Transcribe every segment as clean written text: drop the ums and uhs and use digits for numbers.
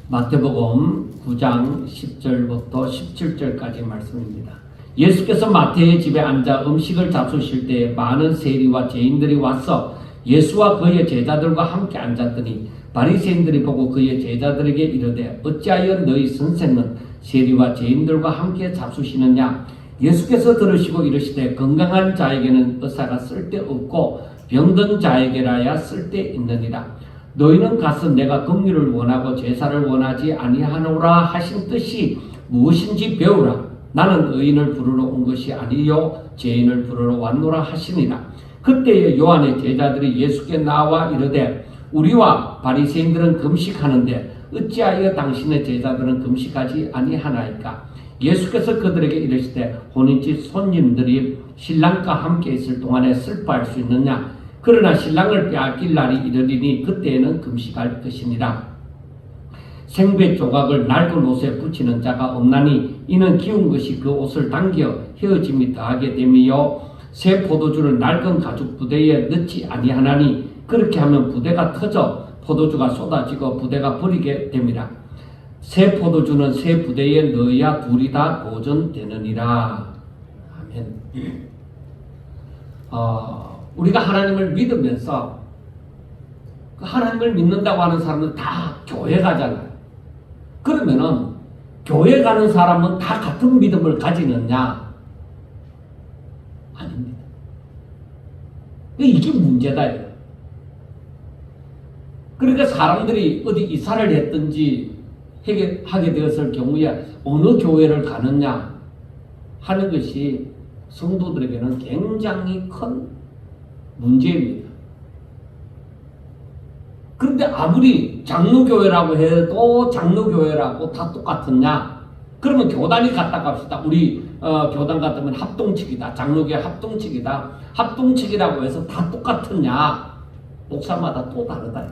마태복음 9장 10절부터 17절까지 말씀입니다. 예수께서 마태의 집에 앉아 음식을 잡수실 때에 많은 세리와 죄인들이 와서 예수와 그의 제자들과 함께 앉았더니 바리새인들이 보고 그의 제자들에게 이르되 어찌하여 너희 선생은 세리와 죄인들과 함께 잡수시느냐. 예수께서 들으시고 이르시되 건강한 자에게는 의사가 쓸데없고 병든 자에게라야 쓸데있느니라. 너희는 가서 내가 긍휼을 원하고 제사를 원하지 아니하노라 하신 뜻이 무엇인지 배우라. 나는 의인을 부르러 온 것이 아니요 죄인을 부르러 왔노라 하시니라. 그때에 요한의 제자들이 예수께 나와 이르되 우리와 바리새인들은 금식하는데 어찌하여 당신의 제자들은 금식하지 아니하나이까. 예수께서 그들에게 이르시되 혼인집 손님들이 신랑과 함께 있을 동안에 슬퍼할 수 있느냐. 그러나 신랑을 빼앗길 날이 이르리니 그때에는 금식할 것이니라. 생배 조각을 낡은 옷에 붙이는 자가 없나니 이는 기운 것이 그 옷을 당겨 헤어짐이 더하게 됨이요 새 포도주를 낡은 가죽 부대에 넣지 아니하나니 그렇게 하면 부대가 터져 포도주가 쏟아지고 부대가 버리게 됨이라. 새 포도주는 새 부대에 넣어야 둘이 다 보존되느니라. 아멘. 우리가 하나님을 믿으면서 그 하나님을 믿는다고 하는 사람은 다 교회 가잖아요. 그러면은 교회 가는 사람은 다 같은 믿음을 가지느냐? 아닙니다. 이게 문제다. 그러니까 사람들이 어디 이사를 했든지 하게 되었을 경우에 어느 교회를 가느냐 하는 것이 성도들에게는 굉장히 큰 문제입니다. 그런데 아무리 장로교회라고 해도 장로교회라고 다 똑같으냐? 그러면 교단이 같다 갑시다. 우리 교단 같으면 합동측이다. 장로교회 합동측이다. 합동측이라고 해서 다 똑같으냐? 목사마다 또 다르다.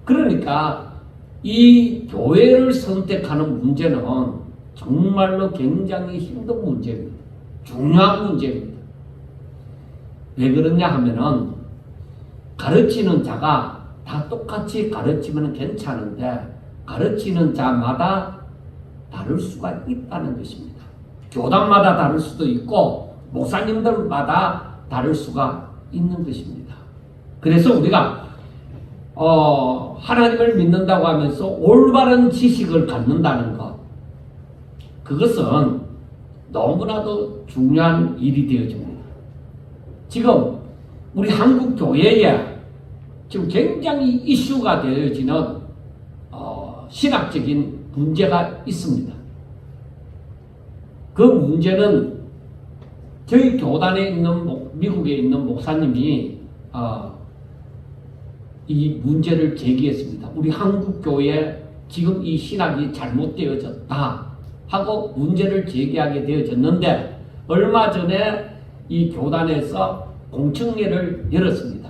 그러니까 이 교회를 선택하는 문제는 정말로 굉장히 힘든 문제입니다. 중요한 문제입니다. 왜 그러냐 하면은 가르치는 자가 다 똑같이 가르치면 괜찮은데 가르치는 자마다 다를 수가 있다는 것입니다. 교단마다 다를 수도 있고 목사님들마다 다를 수가 있는 것입니다. 그래서 우리가 하나님을 믿는다고 하면서 올바른 지식을 갖는다는 것, 그것은 너무나도 중요한 일이 되어집니다. 지금 우리 한국 교회에 지금 굉장히 이슈가 되어지는 신학적인 문제가 있습니다. 그 문제는 저희 교단에 있는 미국에 있는 목사님이 이 문제를 제기했습니다. 우리 한국 교회 지금 이 신학이 잘못되어졌다 하고 문제를 제기하게 되어졌는데 얼마 전에 이 교단에서 공청회를 열었습니다.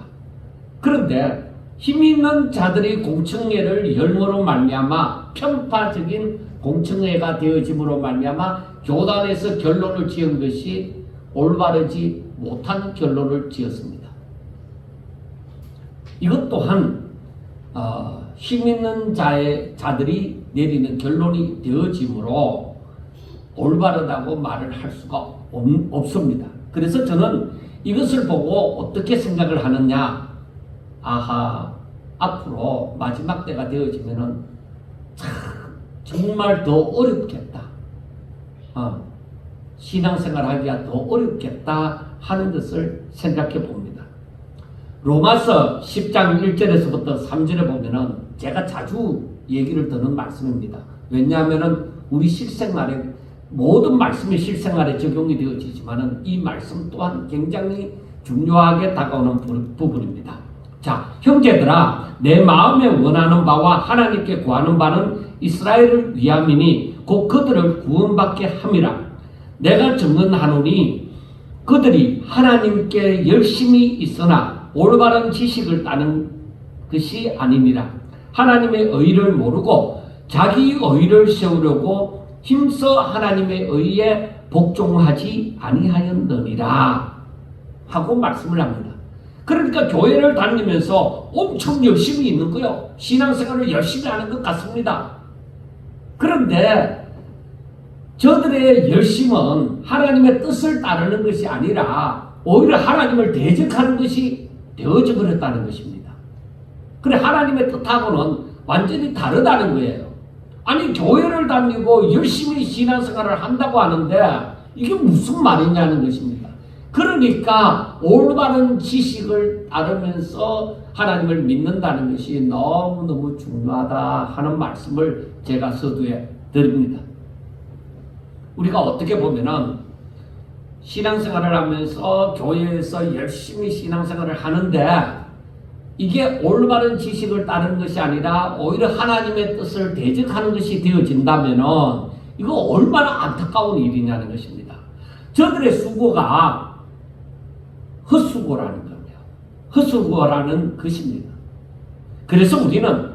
그런데 힘 있는 자들이 공청회를 열므로 말미암아 편파적인 공청회가 되어짐으로 말미암아 교단에서 결론을 지은 것이 올바르지 못한 결론을 지었습니다. 이것 또한 힘 있는 자들이 내리는 결론이 되어짐으로 올바르다고 말을 할 수가 없습니다. 그래서 저는 이것을 보고 어떻게 생각을 하느냐. 앞으로 마지막 때가 되어지면은 정말 더 어렵겠다. 신앙생활 하기가 더 어렵겠다 하는 것을 생각해 봅니다. 로마서 10장 1절에서부터 3절에 보면은 제가 자주 얘기를 듣는 말씀입니다. 왜냐하면은 우리 실생활에 모든 말씀이 실생활에 적용이 되어지지만은 이 말씀 또한 굉장히 중요하게 다가오는 부분입니다. 자, 형제들아, 내 마음에 원하는 바와 하나님께 구하는 바는 이스라엘을 위함이니 곧 그들을 구원받게 함이라. 내가 증언하노니 그들이 하나님께 열심히 있으나 올바른 지식을 따는 것이 아니니라. 하나님의 의를 모르고 자기 의를 세우려고 힘써 하나님의 의에 복종하지 아니하였느니라 하고 말씀을 합니다. 그러니까 그러니까 교회를 다니면서 엄청 열심히 있는 거요. 신앙생활을 열심히 하는 것 같습니다. 그런데 저들의 열심은 하나님의 뜻을 따르는 것이 아니라 오히려 하나님을 대적하는 것이 되어져 버렸다는 것입니다. 그래 하나님의 뜻하고는 완전히 다르다는 거예요. 아니 교회를 다니고 열심히 신앙생활을 한다고 하는데 이게 무슨 말이냐는 것입니다. 그러니까 올바른 지식을 따르면서 하나님을 믿는다는 것이 너무너무 중요하다 하는 말씀을 제가 서두에 드립니다. 우리가 어떻게 보면은 신앙생활을 하면서 교회에서 열심히 신앙생활을 하는데 이게 올바른 지식을 따르는 것이 아니라 오히려 하나님의 뜻을 대적하는 것이 되어진다면은 이거 얼마나 안타까운 일이냐는 것입니다. 저들의 수고가 헛수고라는 겁니다. 헛수고라는 것입니다. 그래서 우리는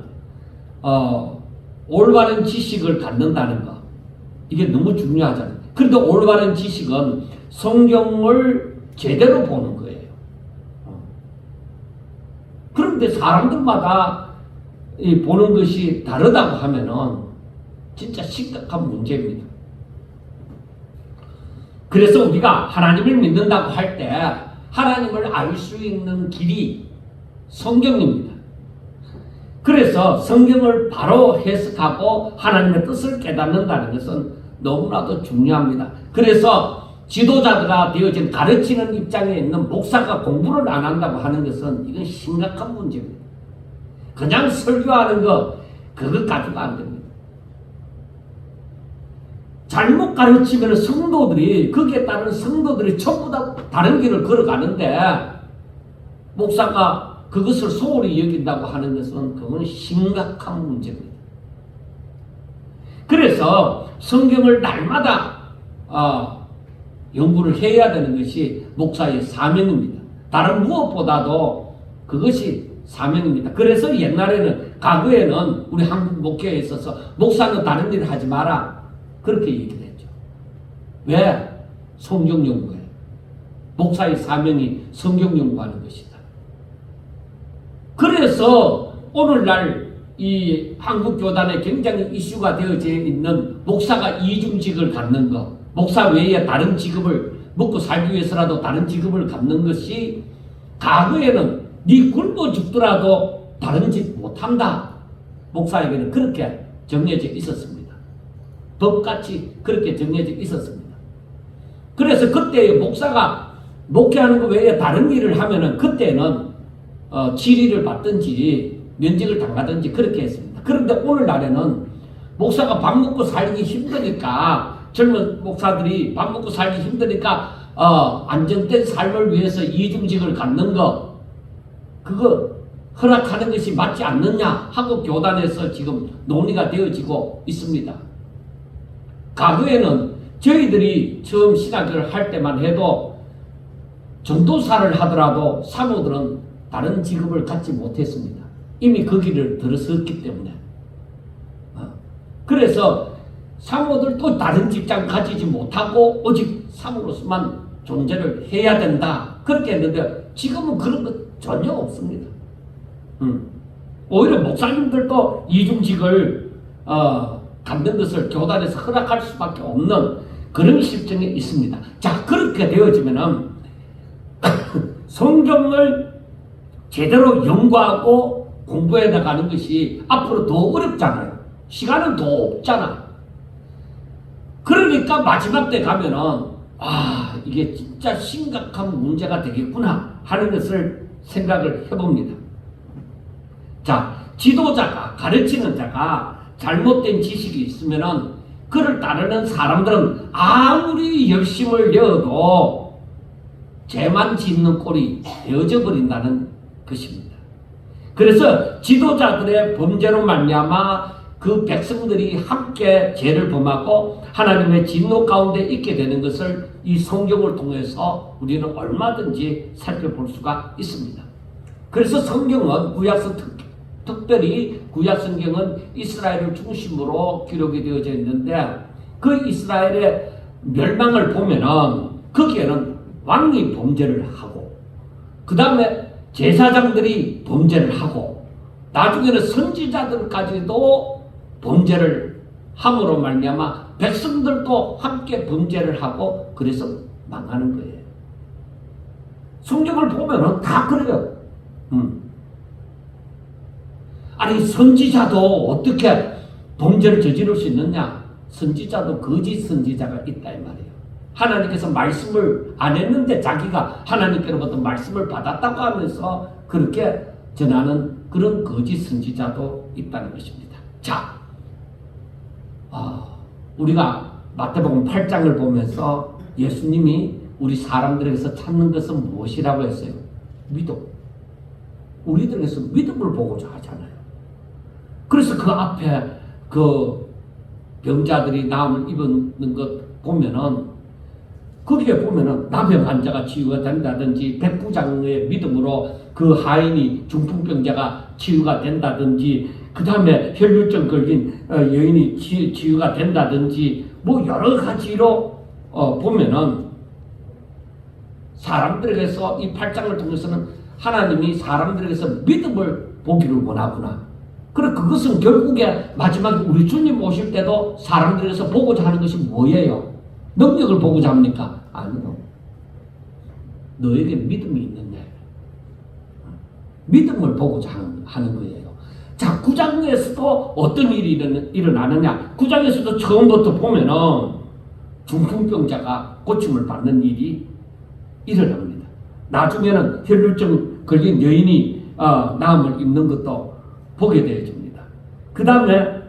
올바른 지식을 갖는다는 것 이게 너무 중요하잖아요. 그런데 올바른 지식은 성경을 제대로 보는 거예요. 그런데 사람들마다 보는 것이 다르다고 하면은 진짜 심각한 문제입니다. 그래서 우리가 하나님을 믿는다고 할 때 하나님을 알 수 있는 길이 성경입니다. 그래서 성경을 바로 해석하고 하나님의 뜻을 깨닫는다는 것은 너무나도 중요합니다. 그래서 지도자가 되어진 가르치는 입장에 있는 목사가 공부를 안 한다고 하는 것은 이건 심각한 문제입니다. 그냥 설교하는 것 그것 가지고 안 됩니다. 잘못 가르치면 성도들이 거기에 따른 성도들이 전부 다 다른 길을 걸어가는데 목사가 그것을 소홀히 여긴다고 하는 것은 그건 심각한 문제입니다. 그래서 성경을 날마다 연구를 해야 되는 것이 목사의 사명입니다. 다른 무엇보다도 그것이 사명입니다. 그래서 옛날에는 과거에는 우리 한국 목회에 있어서 목사는 다른 일을 하지 마라 그렇게 얘기를 했죠. 왜? 성경 연구에 목사의 사명이 성경 연구하는 것이다. 그래서 오늘날 이 한국 교단에 굉장히 이슈가 되어져 있는 목사가 이중직을 갖는 것, 목사 외에 다른 직업을 먹고 살기 위해서라도 다른 직업을 갖는 것이 과거에는 네 굶어 죽더라도 다른 직 못한다. 목사에게는 그렇게 정해져 있었습니다. 법같이 그렇게 정해져 있었습니다. 그래서 그때 목사가 목회하는 것 외에 다른 일을 하면은 그때는 질의를 받든지 면직을 당하든지 그렇게 했습니다. 그런데 오늘날에는 목사가 밥 먹고 살기 힘드니까 젊은 목사들이 밥 먹고 살기 힘드니까 안정된 삶을 위해서 이중직을 갖는 거 그거 허락하는 것이 맞지 않느냐 하고 교단에서 지금 논의가 되어지고 있습니다. 과거에는 저희들이 처음 신학을 할 때만 해도 전도사를 하더라도 사모들은 다른 직업을 갖지 못했습니다. 이미 그 길을 들어섰기 때문에. 그래서 사모들도 다른 직장 가지지 못하고 오직 사모로서만 존재를 해야 된다. 그렇게 했는데 지금은 그런 것 전혀 없습니다. 오히려 목사님들도 이중직을 갖는 것을 교단에서 허락할 수밖에 없는 그런 실정이 있습니다. 자, 그렇게 되어지면은 성경을 제대로 연구하고 공부해 나가는 것이 앞으로 더 어렵잖아요. 시간은 더 없잖아. 그러니까 마지막 때 가면은 이게 진짜 심각한 문제가 되겠구나 하는 것을 생각을 해봅니다. 자, 지도자가 가르치는 자가 잘못된 지식이 있으면은 그를 따르는 사람들은 아무리 열심을 내어도 죄만 짓는 꼴이 되어져 버린다는 것입니다. 그래서 지도자들의 범죄로 말미암아 그 백성들이 함께 죄를 범하고 하나님의 진노 가운데 있게 되는 것을 이 성경을 통해서 우리는 얼마든지 살펴볼 수가 있습니다. 그래서 성경은 특별히 구약성경은 이스라엘을 중심으로 기록이 되어져 있는데 그 이스라엘의 멸망을 보면은 거기에는 왕이 범죄를 하고 그 다음에 제사장들이 범죄를 하고 나중에는 선지자들까지도 범죄를 함으로 말미암아 백성들도 함께 범죄를 하고 그래서 망하는 거예요. 성경을 보면은 다 그래요. 아니 선지자도 어떻게 범죄를 저지를 수 있느냐? 선지자도 거짓 선지자가 있다 이 말이에요. 하나님께서 말씀을 안 했는데 자기가 하나님께로부터 말씀을 받았다고 하면서 그렇게 전하는 그런 거짓 선지자도 있다는 것입니다. 자, 우리가 마태복음 8장을 보면서 예수님이 우리 사람들에게서 찾는 것은 무엇이라고 했어요? 믿음. 우리들에게서 믿음을 보고자 하잖아요. 그래서 그 앞에 그 병자들이 나음을 입은 것 보면은 거기에 보면은 나병 환자가 치유가 된다든지 백부장의 믿음으로 그 하인이 중풍병자가 치유가 된다든지 그 다음에 혈류증 걸린 여인이 치유가 된다든지 뭐 여러 가지로 보면은 사람들에게서 이 8장을 통해서는 하나님이 사람들에게서 믿음을 보기를 원하구나. 그리고 그것은 결국에 마지막에 우리 주님 오실 때도 사람들에게서 보고자 하는 것이 뭐예요? 능력을 보고자 합니까? 아니요. 너에게 믿음이 있느냐. 믿음을 보고자 하는 거예요. 자, 9장에서도 어떤 일이 일어나느냐. 9장에서도 처음부터 보면은 중풍병자가 고침을 받는 일이 일어납니다. 나중에는 혈류증 걸린 여인이 나음을 입는 것도 보게 되어집니다. 그 다음에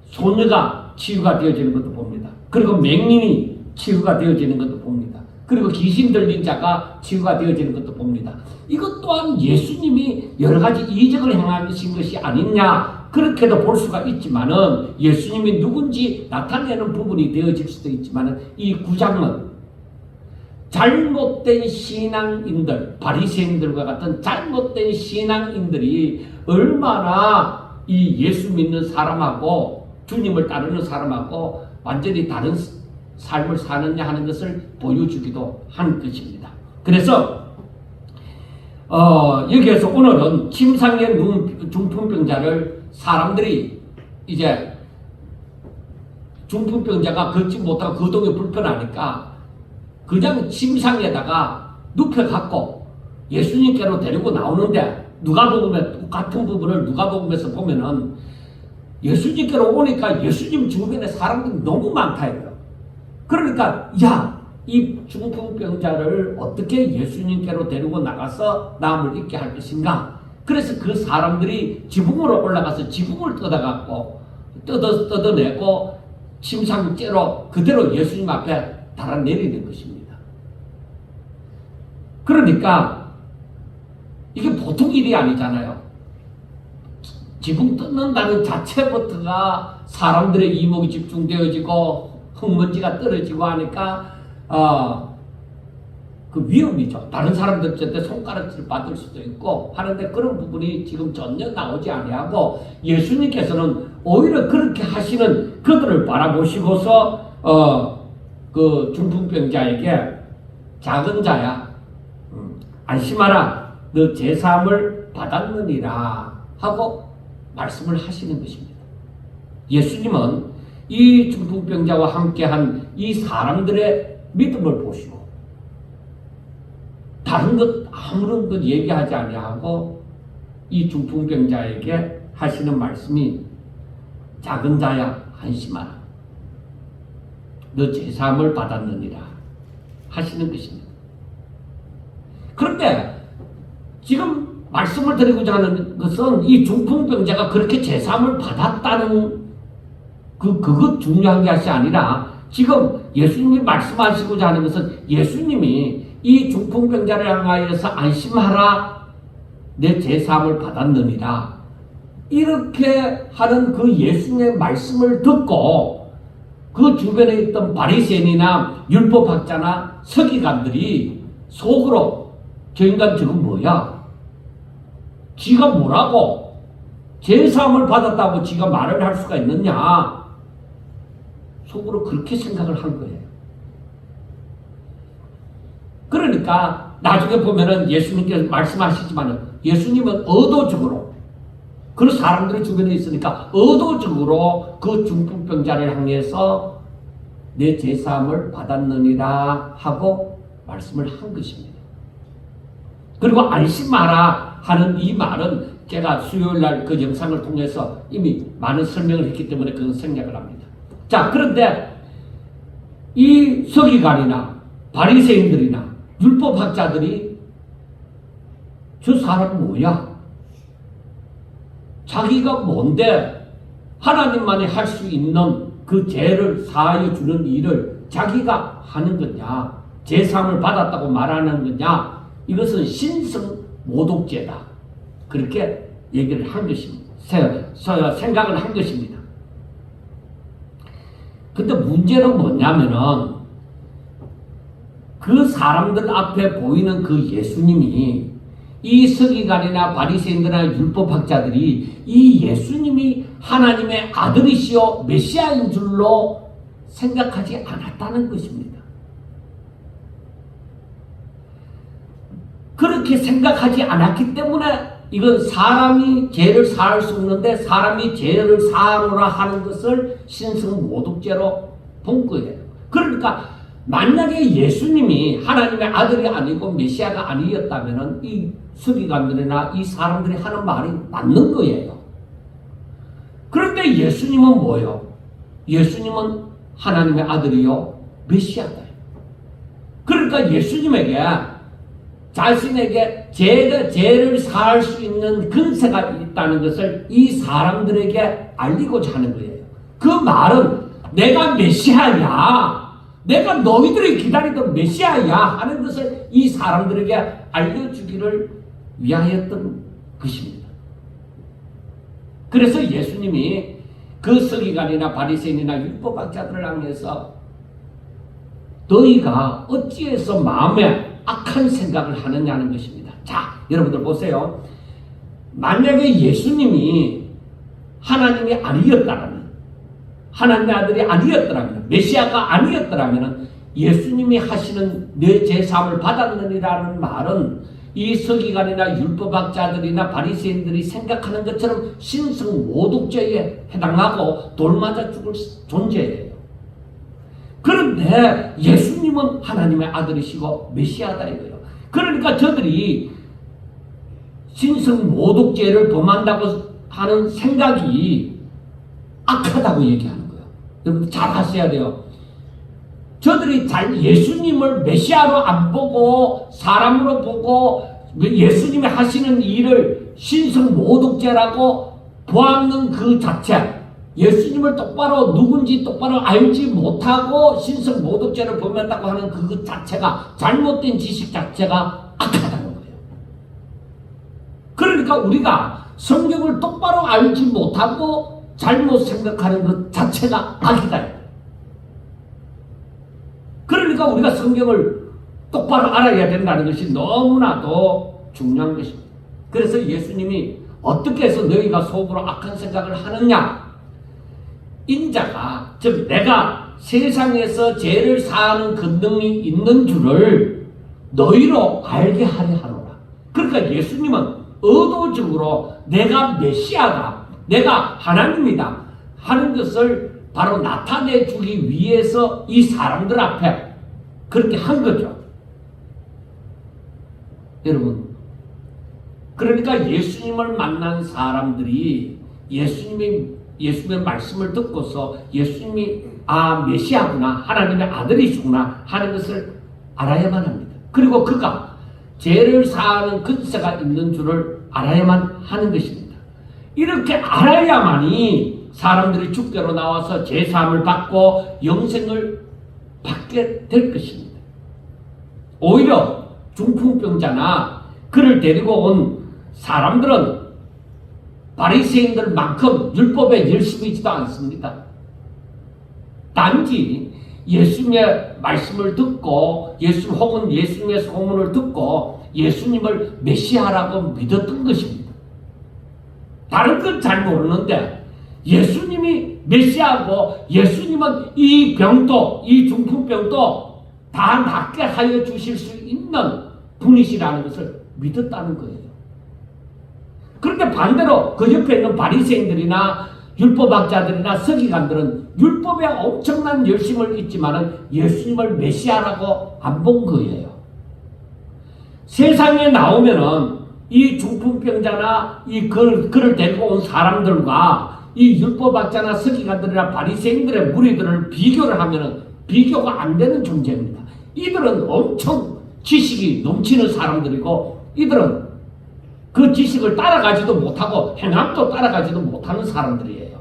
소녀가 치유가 되어지는 것도 봅니다. 그리고 맹인이 치유가 되어지는 것도 봅니다. 그리고 귀신 들린 자가 치유가 되어지는 것도 봅니다. 이것 또한 예수님이 여러 가지 이적을 행하신 것이 아니냐 그렇게도 볼 수가 있지만은 예수님이 누군지 나타내는 부분이 되어질 수도 있지만은 이 9장은 잘못된 신앙인들, 바리새인들과 같은 잘못된 신앙인들이 얼마나 이 예수 믿는 사람하고 주님을 따르는 사람하고 완전히 다른 삶을 사느냐 하는 것을 보여주기도 한 것입니다. 그래서 여기에서 오늘은 침상에 누운 중풍병자를 사람들이 이제 중풍병자가 걷지 못하고 거동이 불편하니까 그냥 침상에다가 눕혀갖고 예수님께로 데리고 나오는데 누가복음에 같은 부분을 누가복음에서 보면은 예수님께로 오니까 예수님 주변에 사람들이 너무 많다 이거예요. 그러니까 이 중풍병자를 어떻게 예수님께로 데리고 나가서 나음을 입게 할 것인가. 그래서 그 사람들이 지붕으로 올라가서 지붕을 뜯어내고 침상째로 그대로 예수님 앞에 달아내리는 것입니다. 그러니까 이게 보통 일이 아니잖아요. 지붕 뜯는다는 자체부터가 사람들의 이목이 집중되어지고 흙먼지가 떨어지고 하니까 그 위험이죠. 다른 사람들한테 손가락질 받을 수도 있고 하는데 그런 부분이 지금 전혀 나오지 아니하고 예수님께서는 오히려 그렇게 하시는 그들을 바라보시고서 그 중풍병자에게 작은 자야 안심하라 너 제사함을 받았느니라 하고 말씀을 하시는 것입니다. 예수님은 이 중풍병자와 함께한 이 사람들의 믿음을 보시고 다른 것 아무런 것 얘기하지 아니하고 이 중풍병자에게 하시는 말씀이 작은 자야 안심하라 너 제사함을 받았느니라 하시는 것입니다. 그런데 지금 말씀을 드리고자 하는 것은 이 중풍병자가 그렇게 제사함을 받았다는 그것 중요한 것이 아니라 지금 예수님이 말씀하시고자 하는 것은 예수님이 이 중풍병자를 향하여서 안심하라 내 제사함을 받았느니라 이렇게 하는 그 예수님의 말씀을 듣고 그 주변에 있던 바리새인이나 율법학자나 서기관들이 속으로 저 인간 저건 뭐야? 지가 뭐라고? 제사함을 받았다고 지가 말을 할 수가 있느냐? 속으로 그렇게 생각을 한 거예요. 그러니까 나중에 보면은 예수님께서 말씀하시지만은 예수님은 의도적으로, 그 사람들이 주변에 있으니까 의도적으로 그 중풍병자를 향해서 내 제사함을 받았느니라 하고 말씀을 한 것입니다. 그리고 안심하라 하는 이 말은 제가 수요일날 그 영상을 통해서 이미 많은 설명을 했기 때문에 그건 생략을 합니다. 자, 그런데 이 서기관이나 바리새인들이나 율법학자들이 저 사람은 뭐야? 자기가 뭔데 하나님만이 할 수 있는 그 죄를 사하여 주는 일을 자기가 하는 거냐? 제사함을 받았다고 말하는 거냐? 이것은 신성모독죄다. 그렇게 얘기를 한 것입니다. 생각을 한 것입니다. 근데 문제는 뭐냐면은 그 사람들 앞에 보이는 그 예수님이, 이 서기관이나 바리새인들이나 율법학자들이 이 예수님이 하나님의 아들이시요 메시아인 줄로 생각하지 않았다는 것입니다. 그렇게 생각하지 않았기 때문에 이건 사람이 죄를 사할 수 없는데 사람이 죄를 사하노라 하는 것을 신성모독죄로 본 거예요. 그러니까 만약에 예수님이 하나님의 아들이 아니고 메시아가 아니었다면 이 서기관들이나 이 사람들이 하는 말이 맞는 거예요. 그런데 예수님은 뭐예요? 예수님은 하나님의 아들이요 메시아다. 그러니까 예수님에게, 자신에게 죄를 사할 수 있는 근세가 있다는 것을 이 사람들에게 알리고자 하는 거예요. 그 말은 내가 메시아야, 내가 너희들이 기다리던 메시아야 하는 것을 이 사람들에게 알려주기를 위하였던 것입니다. 그래서 예수님이 그 서기관이나 바리새인이나 율법학자들을 향해서 너희가 어찌해서 마음에 악한 생각을 하느냐는 것입니다. 자, 여러분들 보세요. 만약에 예수님이 하나님이 아니었다면, 하나님의 아들이 아니었더라면, 메시아가 아니었더라면 예수님이 하시는 내 제사함을 받았느니라는 말은 이 서기관이나 율법학자들이나 바리새인들이 생각하는 것처럼 신성모독죄에 해당하고 돌맞아 죽을 존재예요. 그런데 예수님은 하나님의 아들이시고 메시아다 이거예요. 그러니까 저들이 신성모독죄를 범한다고 하는 생각이 악하다고 얘기하는 거예요. 여러분 잘 하셔야 돼요. 저들이 예수님을 메시아로 안 보고 사람으로 보고 예수님이 하시는 일을 신성모독죄라고 보았는 그 자체, 예수님을 똑바로 누군지 똑바로 알지 못하고 신성모독죄를 범했다고 하는 그 자체가, 잘못된 지식 자체가 악하다는 거예요. 그러니까 우리가 성경을 똑바로 알지 못하고 잘못 생각하는 것 자체가 악이다. 그러니까 우리가 성경을 똑바로 알아야 된다는 것이 너무나도 중요한 것입니다. 그래서 예수님이 어떻게 해서 너희가 속으로 악한 생각을 하느냐? 인자가, 즉 내가 세상에서 죄를 사하는 권능이 있는 줄을 너희로 알게 하려 하노라. 그러니까 예수님은 의도적으로 내가 메시아다, 내가 하나님이다 하는 것을 바로 나타내 주기 위해서 이 사람들 앞에 그렇게 한 거죠. 여러분, 그러니까 예수님을 만난 사람들이 예수님의 말씀을 듣고서 예수님이 메시아구나, 하나님의 아들이시구나 하는 것을 알아야만 합니다. 그리고 그가 죄를 사하는 근세가 있는 줄을 알아야만 하는 것입니다. 이렇게 알아야만이 사람들이 죽게로 나와서 제사함을 받고 영생을 받게 될 것입니다. 오히려 중풍병자나 그를 데리고 온 사람들은 바리새인들만큼 율법에 열심히 있지도 않습니다. 단지 예수님의 말씀을 듣고 혹은 예수님의 소문을 듣고 예수님을 메시아라고 믿었던 것입니다. 다른 건 잘 모르는데 예수님이 메시아고 예수님은 이 병도, 이 중풍병도 다 낫게 하여 주실 수 있는 분이시라는 것을 믿었다는 거예요. 그런데 반대로 그 옆에 있는 바리새인들이나 율법학자들이나 서기관들은 율법에 엄청난 열심을 있지만은 예수님을 메시아라고 안 본 거예요. 세상에 나오면은 이 중풍병자나 이 그를 데리고 온 사람들과 이 율법학자나 서기관들이나 바리새인들의 무리들을 비교를 하면은 비교가 안 되는 존재입니다. 이들은 엄청 지식이 넘치는 사람들이고 이들은 그 지식을 따라가지도 못하고 행함도 따라가지도 못하는 사람들이에요.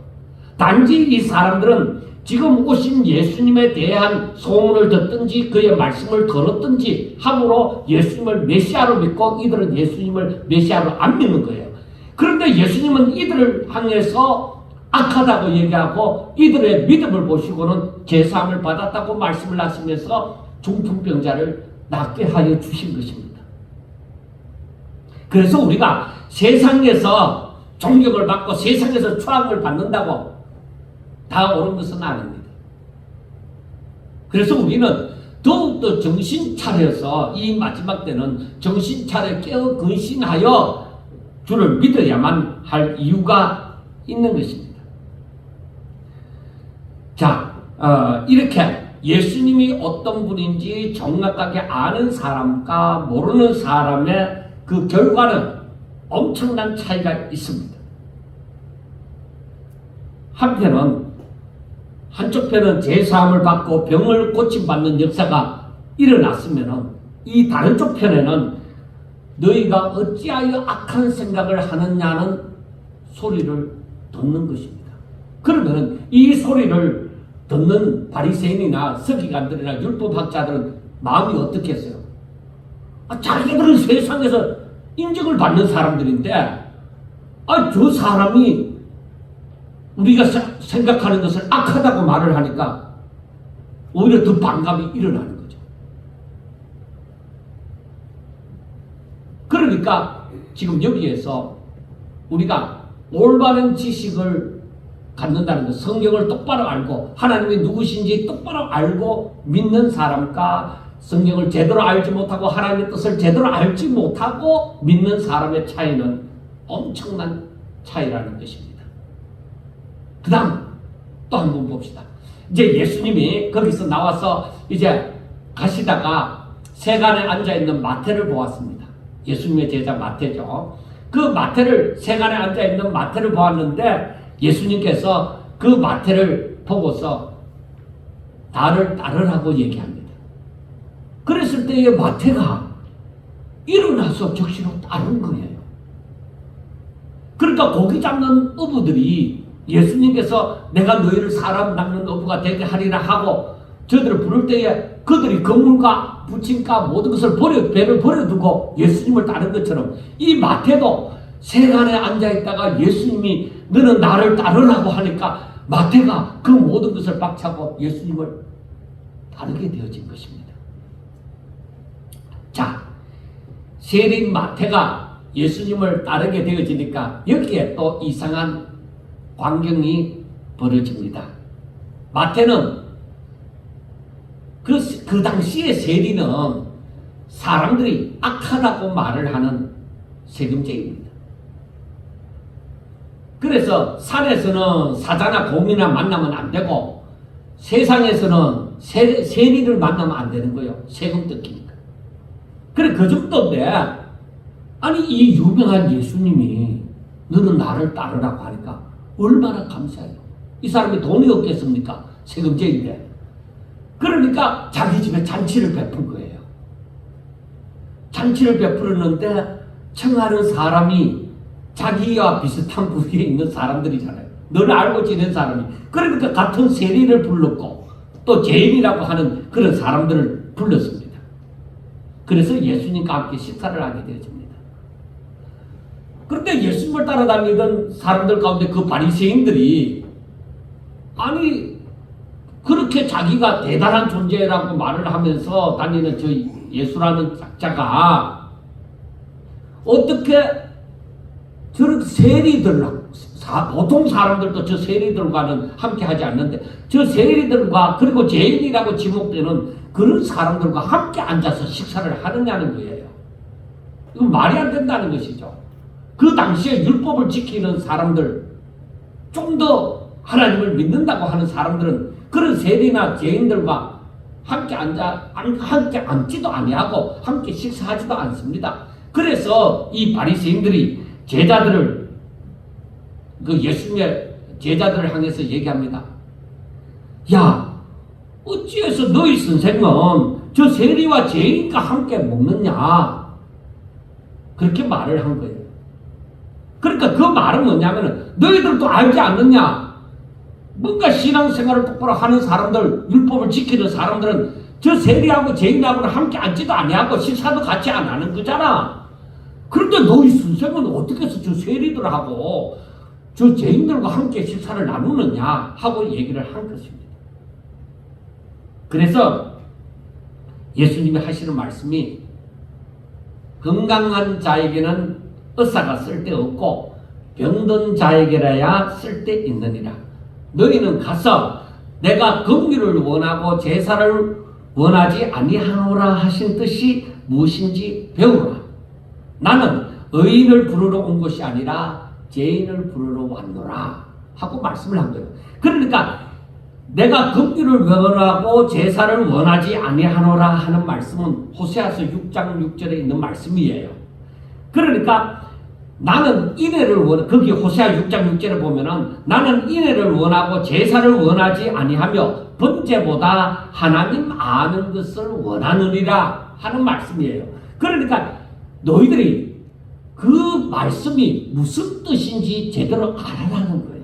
단지 이 사람들은 지금 오신 예수님에 대한 소문을 듣든지 그의 말씀을 들었든지 함으로 예수님을 메시아로 믿고 이들은 예수님을 메시아로 안 믿는 거예요. 그런데 예수님은 이들을 향해서 악하다고 얘기하고 이들의 믿음을 보시고는 제사함을 받았다고 말씀을 하시면서 중풍병자를 낫게 하여 주신 것입니다. 그래서 우리가 세상에서 존경을 받고 세상에서 추앙을 받는다고 다 옳은 것은 아닙니다. 그래서 우리는 더욱더 정신 차려서 이 마지막 때는 정신 차려 깨어 근신하여 주를 믿어야만 할 이유가 있는 것입니다. 자, 이렇게 예수님이 어떤 분인지 정확하게 아는 사람과 모르는 사람의 그 결과는 엄청난 차이가 있습니다. 한쪽 편은 제사함을 받고 병을 고침받는 역사가 일어났으면 이 다른 쪽 편에는 너희가 어찌하여 악한 생각을 하느냐는 소리를 듣는 것입니다. 그러면 이 소리를 듣는 바리새인이나 서기관들이나 율법학자들은 마음이 어떻겠어요? 자기들은 세상에서 인정을 받는 사람들인데 저 사람이 우리가 생각하는 것을 악하다고 말을 하니까 오히려 더 반감이 일어나는 거죠. 그러니까 지금 여기에서 우리가 올바른 지식을 갖는다는 것, 성경을 똑바로 알고 하나님이 누구신지 똑바로 알고 믿는 사람과 성경을 제대로 알지 못하고 하나님의 뜻을 제대로 알지 못하고 믿는 사람의 차이는 엄청난 차이라는 것입니다. 그 다음 또 한 번 봅시다. 이제 예수님이 거기서 나와서 이제 가시다가 세간에 앉아있는 마태를 보았습니다. 예수님의 제자 마태죠. 그 마태를, 세간에 앉아있는 마태를 보았는데 예수님께서 그 마태를 보고서 나를 따르라고 얘기합니다. 그랬을 때에 마태가 일어나서 적시로 따른 거예요. 그러니까 고기 잡는 어부들이 예수님께서 내가 너희를 사람 낚는 어부가 되게 하리라 하고 저들을 부를 때에 그들이 건물과 부침과 모든 것을 배를 버려두고 예수님을 따른 것처럼 이 마태도 세간에 앉아있다가 예수님이 너는 나를 따르라고 하니까 마태가 그 모든 것을 박차고 예수님을 따르게 되어진 것입니다. 자, 세린 마태가 예수님을 따르게 되어지니까 여기에 또 이상한 광경이 벌어집니다. 마태는 그 당시의 세리는 사람들이 악하다고 말을 하는 세금쟁이입니다. 그래서 산에서는 사자나 곰이나 만나면 안 되고 세상에서는 세리를 만나면 안 되는 거예요. 세금 뜯기니까. 그래 그 정도인데 아니 이 유명한 예수님이 너는 나를 따르라고 하니까 얼마나 감사해요. 이 사람이 돈이 없겠습니까? 세금쟁이인데. 그러니까 자기 집에 잔치를 베푼 거예요. 잔치를 베풀었는데 청하는 사람이 자기와 비슷한 부위에 있는 사람들이잖아요. 늘 알고 지낸 사람이. 그러니까 같은 세리를 불렀고 또 죄인이라고 하는 그런 사람들을 불렀습니다. 그래서 예수님과 함께 식사를 하게 되어집니다. 그런데 예수님을 따라다니던 사람들 가운데 그 바리새인들이 아니 그렇게 자기가 대단한 존재라고 말을 하면서 다니는 저 예수라는 작자가 어떻게 저런 세리들랑 보통 사람들도 저 세리들과는 함께 하지 않는데 저 세리들과 그리고 죄인이라고 지목되는 그런 사람들과 함께 앉아서 식사를 하느냐는 거예요. 이건 말이 안 된다는 것이죠. 그 당시에 율법을 지키는 사람들, 좀 더 하나님을 믿는다고 하는 사람들은 그런 세리나 죄인들과 함께 앉지도 아니하고 함께 식사하지도 않습니다. 그래서 이 바리새인들이 제자들을, 그 예수님의 제자들을 향해서 얘기합니다. 야, 어찌해서 너희 선생은 저 세리와 죄인과 함께 먹느냐? 그렇게 말을 한 거예요. 그러니까 그 말은 뭐냐면은 너희들도 알지 않느냐? 뭔가 신앙생활을 똑바로 하는 사람들, 율법을 지키는 사람들은 저 세리하고 죄인하고는 함께 앉지도 아니하고 식사도 같이 안 하는 거잖아. 그런데 너희 선생은 어떻게 해서 저 세리들하고 저 죄인들과 함께 식사를 나누느냐 하고 얘기를 한 것입니다. 그래서 예수님이 하시는 말씀이 건강한 자에게는 의사가 쓸데없고 병든 자에게라야 쓸데있느니라. 너희는 가서 내가 긍휼을 원하고 제사를 원하지 아니하노라 하신 뜻이 무엇인지 배우라. 나는 의인을 부르러 온 것이 아니라 죄인을 부르러 왔노라 하고 말씀을 한 거예요. 그러니까 내가 긍휼을 원하고 제사를 원하지 아니하노라 하는 말씀은 호세아서 6장 6절에 있는 말씀이에요. 그러니까 나는 인애를 거기 호세아 6장 6절에 보면은 나는 인애를 원하고 제사를 원하지 아니하며 번제보다 하나님 아는 것을 원하느니라 하는 말씀이에요. 그러니까 너희들이 그 말씀이 무슨 뜻인지 제대로 알아라는 거예요.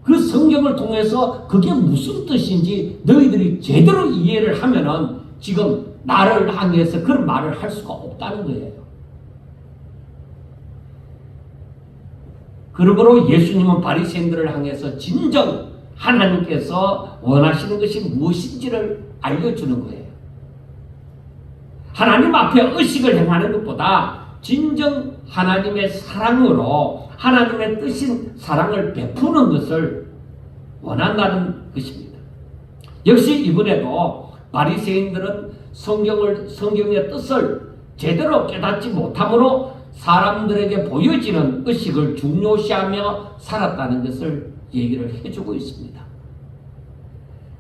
그 성경을 통해서 그게 무슨 뜻인지 너희들이 제대로 이해를 하면은 지금 나를 향해서 그런 말을 할 수가 없다는 거예요. 그러므로 예수님은 바리새인들을 향해서 진정 하나님께서 원하시는 것이 무엇인지를 알려주는 거예요. 하나님 앞에 의식을 행하는 것보다 진정 하나님의 사랑으로 하나님의 뜻인 사랑을 베푸는 것을 원한다는 것입니다. 역시 이번에도 바리새인들은 성경의 뜻을 제대로 깨닫지 못함으로 사람들에게 보여지는 의식을 중요시하며 살았다는 것을 얘기를 해주고 있습니다.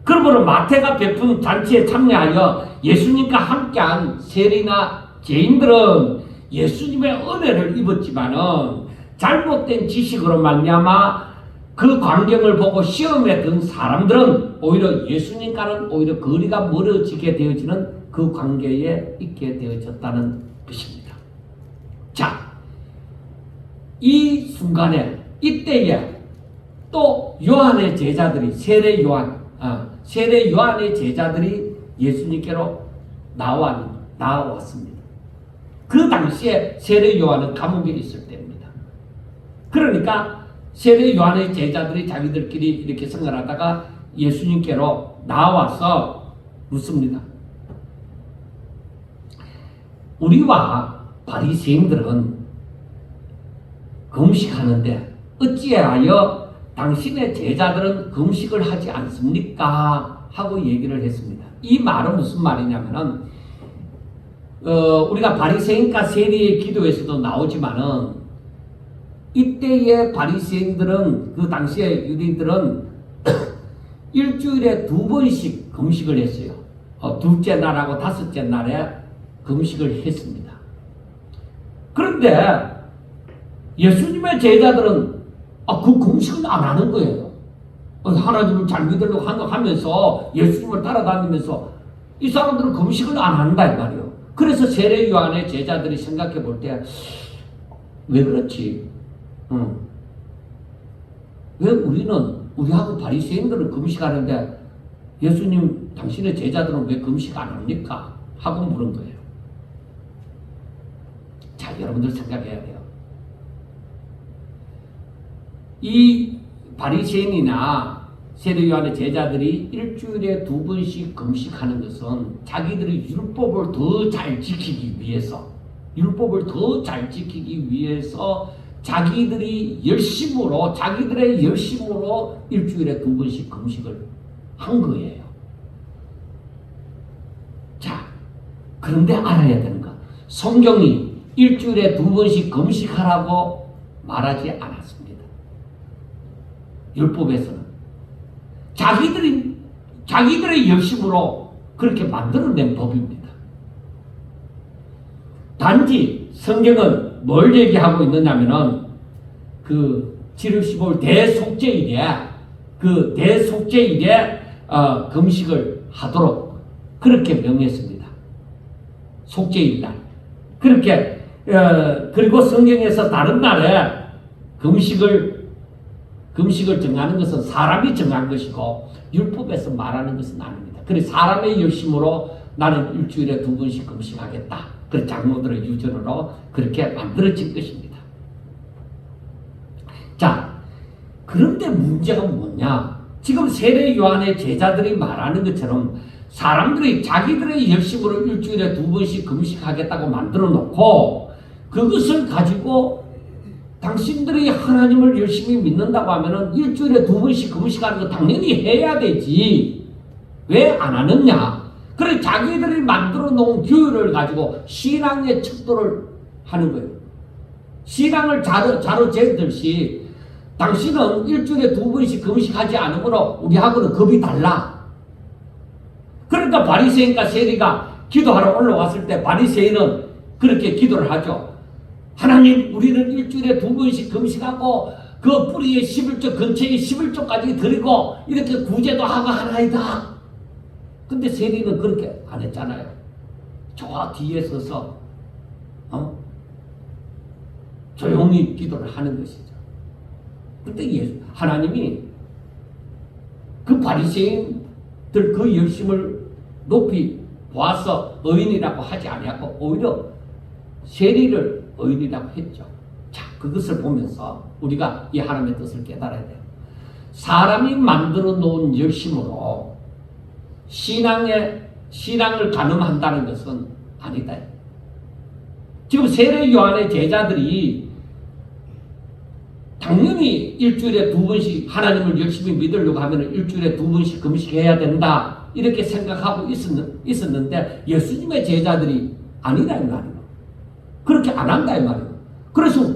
그러므로 마태가 베푼 잔치에 참여하여 예수님과 함께한 세리나 죄인들은 예수님의 은혜를 입었지만은 잘못된 지식으로 말미암아 그 광경을 보고 시험에 든 사람들은 오히려 예수님과는 오히려 거리가 멀어지게 되어지는 그 관계에 있게 되어졌다는 것입니다. 자, 이 순간에 이때에 또 요한의 제자들이 세례 요한의 제자들이 예수님께로 나왔습니다. 그 당시에 세례 요한은 감옥에 있을 때입니다. 그러니까 세례 요한의 제자들이 자기들끼리 이렇게 생활하다가 예수님께로 나와서 묻습니다. 우리와 바리새인들은 금식하는데 어찌하여 당신의 제자들은 금식을 하지 않습니까? 하고 얘기를 했습니다. 이 말은 무슨 말이냐면은 우리가 바리새인과 세리의 기도에서도 나오지만은 이때의 바리새인들은 그 당시에 유대인들은 일주일에 2번씩 금식을 했어요. 둘째 날하고 다섯째 날에 금식을 했습니다. 그런데 예수님의 제자들은 그 금식은 안 하는 거예요. 하나님을 잘 믿으려고 하면서 예수님을 따라다니면서 이 사람들은 금식을 안 한다 이 말이에요. 그래서 세례 요한의 제자들이 생각해 볼 때 왜 그렇지? 왜 우리하고 바리새인들은 금식하는데 예수님 당신의 제자들은 왜 금식 안 합니까? 하고 물은 거예요. 자, 여러분들 생각해야 돼요. 이 바리새인이나 세례 요한의 제자들이 일주일에 2번씩 금식하는 것은 자기들의 율법을 더 잘 지키기 위해서 자기들의 열심으로 일주일에 2번씩 금식을 한 거예요. 자, 그런데 알아야 되는 거, 성경이 일주일에 2번씩 금식하라고 말하지 않았습니다. 율법에서는 자기들의 열심으로 그렇게 만들어낸 법입니다. 단지 성경은 뭘 얘기하고 있느냐면은 그 7월 15일 대속죄일에 그 대속죄일에 금식을 하도록 그렇게 명했습니다. 속죄일날 그렇게 그리고 성경에서 다른 날에 금식을 정하는 것은 사람이 정한 것이고 율법에서 말하는 것은 아닙니다. 그래서 사람의 열심으로 나는 일주일에 2번씩 금식하겠다. 그 장로들의 유전으로 그렇게 만들어진 것입니다. 자, 그런데 문제가 뭐냐? 지금 세례 요한의 제자들이 말하는 것처럼 사람들이 자기들의 열심으로 일주일에 2번씩 금식하겠다고 만들어 놓고 그것을 가지고 당신들이 하나님을 열심히 믿는다고 하면은 일주일에 2번씩 금식하는 거 당연히 해야 되지. 왜 안 하느냐? 그래 자기들이 만들어 놓은 규율을 가지고 신앙의 척도를 하는 거예요. 신앙을 자로 재듯이 당신은 일주일에 2번씩 금식하지 않으므로 우리하고는 급이 달라. 그러니까 바리새인과 세리가 기도하러 올라왔을 때 바리새인은 그렇게 기도를 하죠. 하나님, 우리는 일주일에 2번씩 금식하고 그 뿌리에 11조, 근처에 11조까지 드리고 이렇게 구제도 하고 하나이다. 근데 세리는 그렇게 안 했잖아요. 저 뒤에 서서 조용히 기도를 하는 것이죠. 그때 하나님이 그 바리새인들 그 열심을 높이 보아서 의인이라고 하지 아니하고 오히려 세리를 의인이라고 했죠. 자, 그것을 보면서 우리가 이 하나님의 뜻을 깨달아야 돼요. 사람이 만들어 놓은 열심으로 신앙을 가늠한다는 것은 아니다. 지금 세례 요한의 제자들이 당연히 일주일에 2번씩 하나님을 열심히 믿으려고 하면 일주일에 2번씩 금식해야 된다 이렇게 생각하고 있었는데 예수님의 제자들이 아니다 이 말이에요. 그렇게 안 한다 이 말이에요. 그래서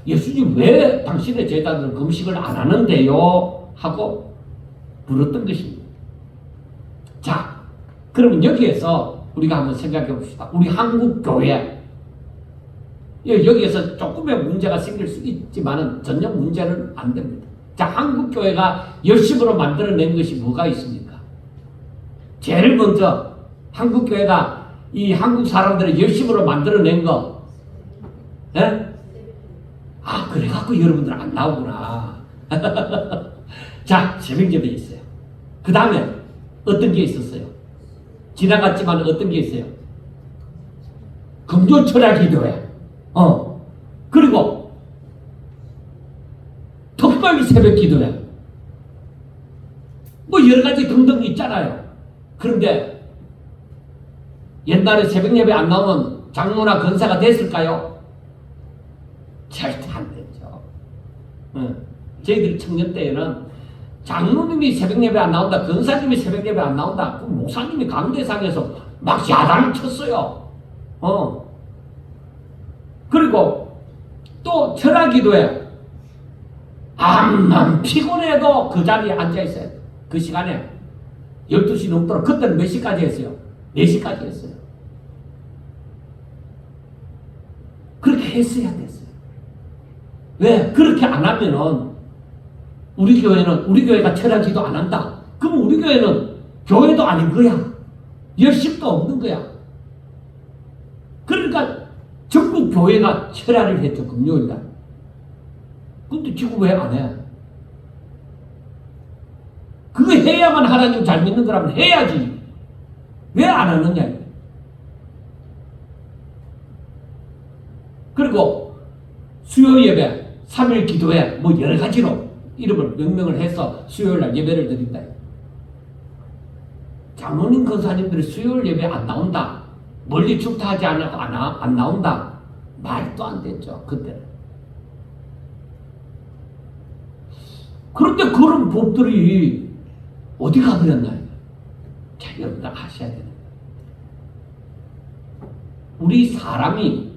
예수님 왜 당신의 제자들은 금식을 안 하는데요? 하고 물었던 것입니다. 자, 그러면 여기에서 우리가 한번 생각해 봅시다. 우리 한국 교회 여기에서 조금의 문제가 생길 수 있지만은 전혀 문제는 안 됩니다. 자, 한국 교회가 열심으로 만들어낸 것이 뭐가 있습니까? 제일 먼저 한국 교회가 이 한국 사람들의 열심으로 만들어낸 거, 예? 아, 그래갖고 여러분들 안 나오구나. 자, 새벽예배 있어요. 그 다음에 어떤 게 있었어요? 지나갔지만 어떤 게 있어요? 금조철야 기도회. 그리고 특별 새벽 기도회. 뭐 여러 가지 등등 있잖아요. 그런데 옛날에 새벽 예배 안 나오면 장로나 권사가 됐을까요? 절대 안 됐죠. 저희들 청년 때에는 장로님이 새벽 예배 안 나온다, 권사님이 새벽 예배 안 나온다, 그 목사님이 강대상에서 막 야단을 쳤어요. 그리고 또 철학기도에 암만 피곤해도 그 자리에 앉아있어요. 그 시간에 12시 넘도록 그때는 몇 시까지 했어요? 4시까지 했어요. 그렇게 했어야 됐어요. 왜? 그렇게 안 하면은 우리 교회가 철학기도 안 한다. 그럼 우리 교회는 교회도 아닌 거야. 열심도 없는 거야. 그러니까 전국 교회가 철야를 했죠, 금요일날. 근데 지금 왜 안 해? 그거 해야만 하나님 잘 믿는 거라면 해야지. 왜 안 하느냐? 그리고 수요 예배, 3일 기도회, 뭐 여러 가지로 이름을 명명을 해서 수요일날 예배를 드린다. 장로님 권사님들이 수요일 예배 안 나온다. 멀리 축타하지 않고 안 나온다. 말도 안 됐죠, 그때는. 그런데 그런 법들이 어디 가버렸나요? 자, 여러분들 아셔야 됩니다. 우리 사람이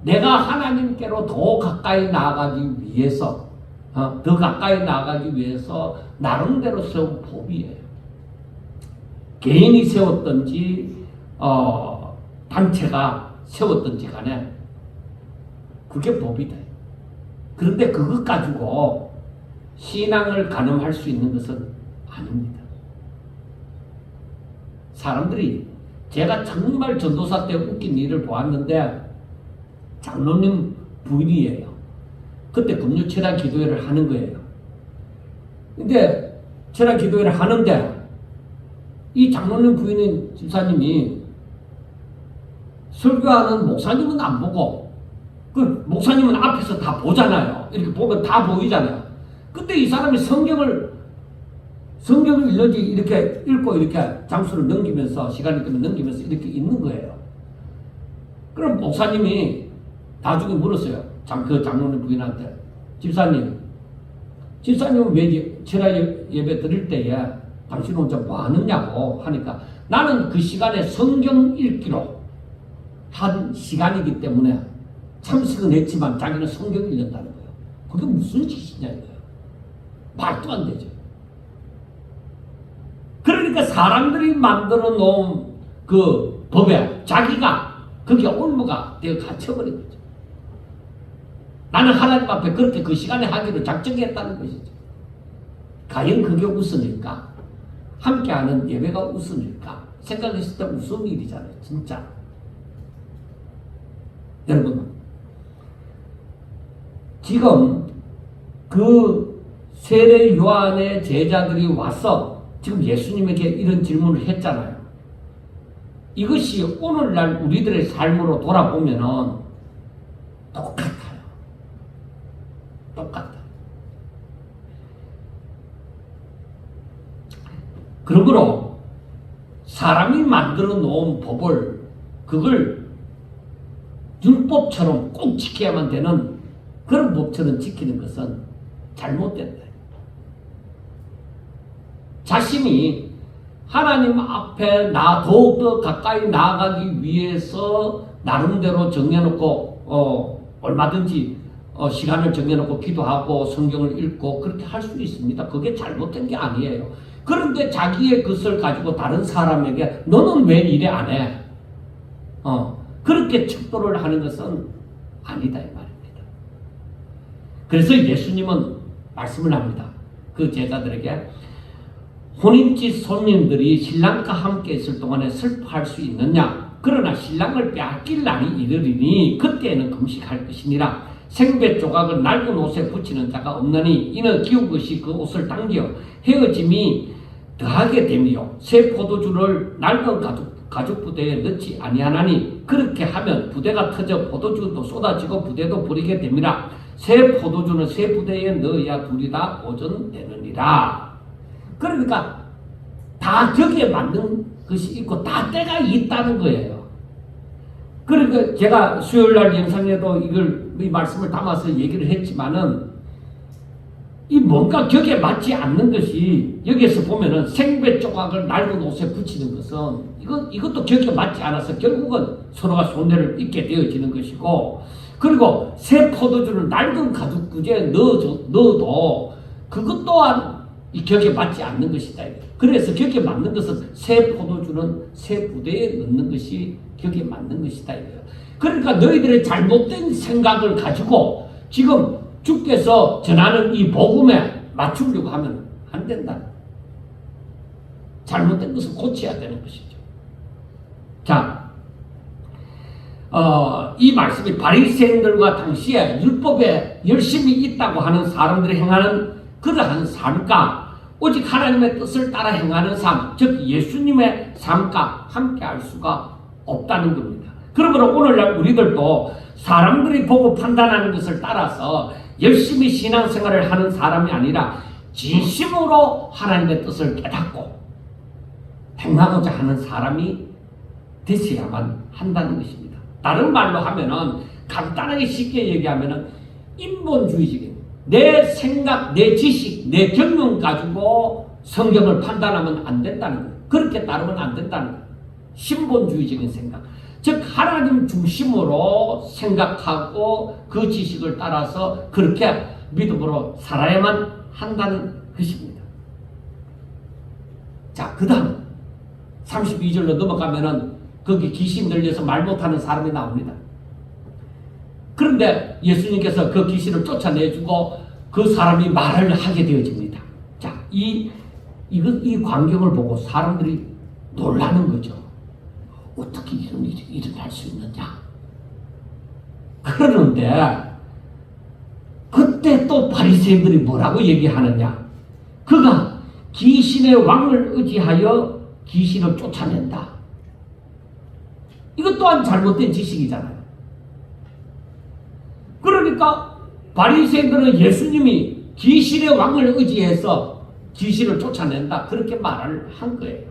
내가 하나님께로 더 가까이 나아가기 위해서, 더 가까이 나아가기 위해서 나름대로 세운 법이에요. 개인이 세웠든지 단체가 세웠든지 간에 그게 법이다. 그런데 그것 가지고 신앙을 가늠할 수 있는 것은 아닙니다. 사람들이, 제가 정말 전도사 때 웃긴 일을 보았는데, 장로님 부인이에요. 그때 금요 철학 기도회를 하는 거예요. 근데 철학 기도회를 하는데 이 장로님 부인인 집사님이 설교하는 목사님은 안 보고, 그 목사님은 앞에서 다 보잖아요. 이렇게 보면 다 보이잖아요. 근데 이 사람이 성경을 이렇게 읽고 이렇게 장수를 넘기면서, 시간이 되면 넘기면서 이렇게 있는 거예요. 그럼 목사님이 나중에 물었어요. 그 장로님 부인한테, 집사님은 왜 철학 예배 드릴 때에 당신 혼자 뭐 하느냐고 하니까, 나는 그 시간에 성경 읽기로 한 시간이기 때문에 참석은 했지만 자기는 성경 읽는다는 거예요. 그게 무슨 짓이냐 이거예요. 말도 안 되죠. 그러니까 사람들이 만들어 놓은 그 법에 자기가 그게 올무가 되어 갇혀버린 거죠. 나는 하나님 앞에 그렇게 그 시간에 하기로 작정했다는 것이죠. 과연 그게 웃으니까? 함께하는 예배가 웃으니까? 생각했을 때 웃음 일이잖아요. 진짜. 여러분, 지금 그 세례 요한의 제자들이 와서 지금 예수님에게 이런 질문을 했잖아요. 이것이 오늘날 우리들의 삶으로 돌아보면은 똑같아요. 똑같다. 그러므로 사람이 만들어 놓은 법을, 그걸 율법처럼 꼭 지켜야만 되는 그런 법처럼 지키는 것은 잘못된다. 자신이 하나님 앞에 더욱더 가까이 나아가기 위해서 나름대로 정해놓고 얼마든지 시간을 정해놓고 기도하고 성경을 읽고 그렇게 할 수 있습니다. 그게 잘못된 게 아니에요. 그런데 자기의 것을 가지고 다른 사람에게 너는 왜 이래 안 해? 그렇게 척도를 하는 것은 아니다 이 말입니다. 그래서 예수님은 말씀을 합니다. 그 제자들에게, 혼인집 손님들이 신랑과 함께 있을 동안에 슬퍼할 수 있느냐? 그러나 신랑을 빼앗길 날이 이르리니 그때에는 금식할 것이니라. 생배 조각을 낡은 옷에 붙이는 자가 없느니 이는 기운 것이 그 옷을 당겨 헤어짐이 더하게 되며, 새 포도주를 낡은 가죽 부대에 넣지 아니하나니 그렇게 하면 부대가 터져 포도주도 쏟아지고 부대도 버리게 됨이라. 새 포도주는 새 부대에 넣어야 둘이 다 보존되느니라. 그러니까 다 거기에 맞는 것이 있고 다 때가 있다는 거예요. 그러니까 제가 수요일날 영상에도 이 말씀을 담아서 얘기를 했지만은, 이 뭔가 격에 맞지 않는 것이, 여기에서 보면은 생배 조각을 낡은 옷에 붙이는 것은 이것도 격에 맞지 않아서 결국은 서로가 손해를 입게 되어지는 것이고, 그리고 새 포도주를 낡은 가죽 구제에 넣어도 그것 또한 이 격에 맞지 않는 것이다. 그래서 격에 맞는 것은 새 포도주는 새 부대에 넣는 것이 격에 맞는 것이다. 그러니까 너희들의 잘못된 생각을 가지고 지금 주께서 전하는 이 복음에 맞추려고 하면 안 된다. 잘못된 것을 고쳐야 되는 것이죠. 자, 이 말씀이 바리새인들과 당시에 율법에 열심히 있다고 하는 사람들이 행하는 그러한 삶과 오직 하나님의 뜻을 따라 행하는 삶, 즉 예수님의 삶과 함께할 수가 없다는 겁니다. 그러므로 오늘날 우리들도 사람들이 보고 판단하는 것을 따라서 열심히 신앙생활을 하는 사람이 아니라 진심으로 하나님의 뜻을 깨닫고 행하고자 하는 사람이 되셔야만 한다는 것입니다. 다른 말로 하면은, 간단하게 쉽게 얘기하면은 인본주의적인 내 생각, 내 지식, 내 경험 가지고 성경을 판단하면 안 된다는 거예요. 그렇게 따르면 안 된다는 거예요. 신본주의적인 생각. 즉 하나님 중심으로 생각하고 그 지식을 따라서 그렇게 믿음으로 살아야만 한다는 것입니다. 자, 그 다음 32절로 넘어가면은 거기 귀신 들려서 말 못하는 사람이 나옵니다. 그런데 예수님께서 그 귀신을 쫓아내주고 그 사람이 말을 하게 되어집니다. 자, 이 광경을 보고 사람들이 놀라는 거죠. 어떻게 이런 일이 일어날 수 있느냐. 그러는데 그때 또 바리새인들이 뭐라고 얘기하느냐. 그가 귀신의 왕을 의지하여 귀신을 쫓아낸다. 이것 또한 잘못된 지식이잖아요. 그러니까 바리새인들은 예수님이 귀신의 왕을 의지해서 귀신을 쫓아낸다 그렇게 말을 한 거예요.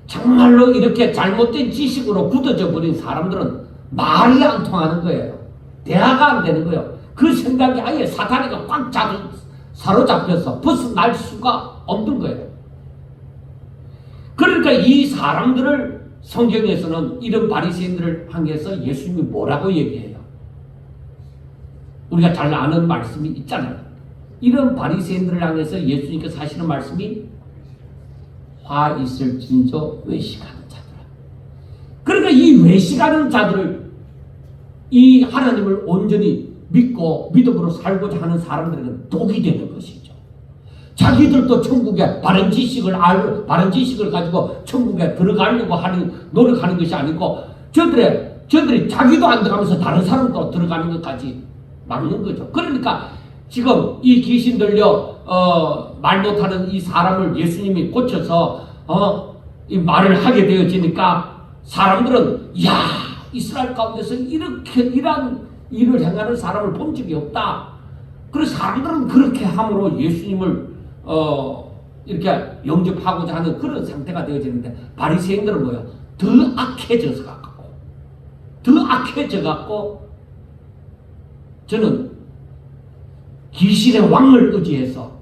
정말로 이렇게 잘못된 지식으로 굳어져 버린 사람들은 말이 안 통하는 거예요. 대화가 안 되는 거예요. 그 생각이 아예 사다리가 꽉 사로잡혀서 벗어날 수가 없는 거예요. 그러니까 이 사람들을 성경에서는 이런 바리새인들을 향해서 예수님이 뭐라고 얘기해요? 우리가 잘 아는 말씀이 있잖아요. 이런 바리새인들을 향해서 예수님께서 하시는 말씀이 화 있을 진저 외식하는 자들아. 그러니까 이 외식하는 자들을 이 하나님을 온전히 믿고 믿음으로 살고자 하는 사람들에게는 독이 되는 것이죠. 자기들도 천국에 바른 지식을 가지고 천국에 들어가려고 노력하는 것이 아니고 저들이 자기도 안 들어가면서 다른 사람도 들어가는 것까지 막는 거죠. 그러니까 지금 이 귀신 들려 말 못하는 이 사람을 예수님이 고쳐서 이 말을 하게 되어지니까 사람들은 이스라엘 가운데서 이러한 일을 행하는 사람을 본 적이 없다. 그래서 사람들은 그렇게 함으로 예수님을 이렇게 영접하고자 하는 그런 상태가 되어지는데 바리새인들은 뭐야? 더 악해져 갖고 저는 귀신의 왕을 의지해서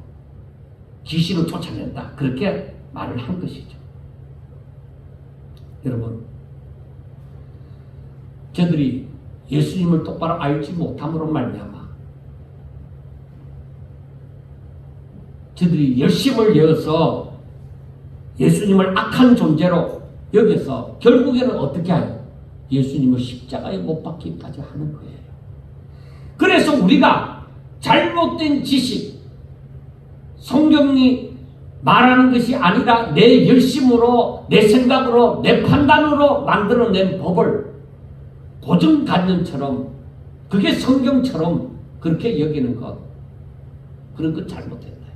귀신을 쫓아낸다. 그렇게 말을 한 것이죠. 여러분, 저들이 예수님을 똑바로 알지 못함으로 말미암아 저들이 열심을 내어서 예수님을 악한 존재로 여기서 결국에는 어떻게 하요? 예수님을 십자가에 못 박기까지 하는 거예요. 그래서 우리가 잘못된 지식, 성경이 말하는 것이 아니라 내 열심으로, 내 생각으로, 내 판단으로 만들어낸 법을 고정관념처럼, 그게 성경처럼 그렇게 여기는 것, 그런 것 잘못된다.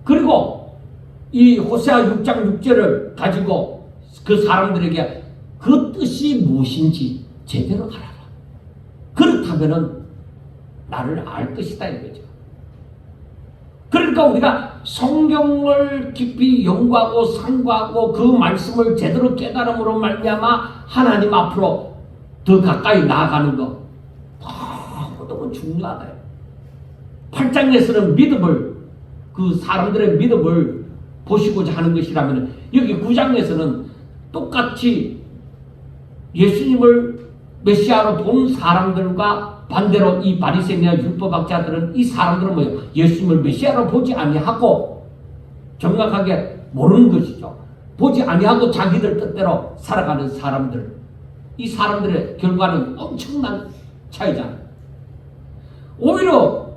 그리고 이 호세아 6장 6절을 가지고 그 사람들에게 그 뜻이 무엇인지 제대로 알아라. 그렇다면은 나를 알 것이다 이거죠. 그러니까 우리가 성경을 깊이 연구하고 상고하고 그 말씀을 제대로 깨달음으로 말미암아 하나님 앞으로 더 가까이 나아가는 거 너무 중요하다. 8장에서는 믿음을, 그 사람들의 믿음을 보시고자 하는 것이라면 여기 9장에서는 똑같이 예수님을 메시아로 본 사람들과 반대로 이 바리새인이나 율법학자들은 이 사람들은 뭐예요? 예수님을 메시아로 보지 아니하고 정확하게 모르는 것이죠. 보지 아니하고 자기들 뜻대로 살아가는 사람들, 이 사람들의 결과는 엄청난 차이잖아요. 오히려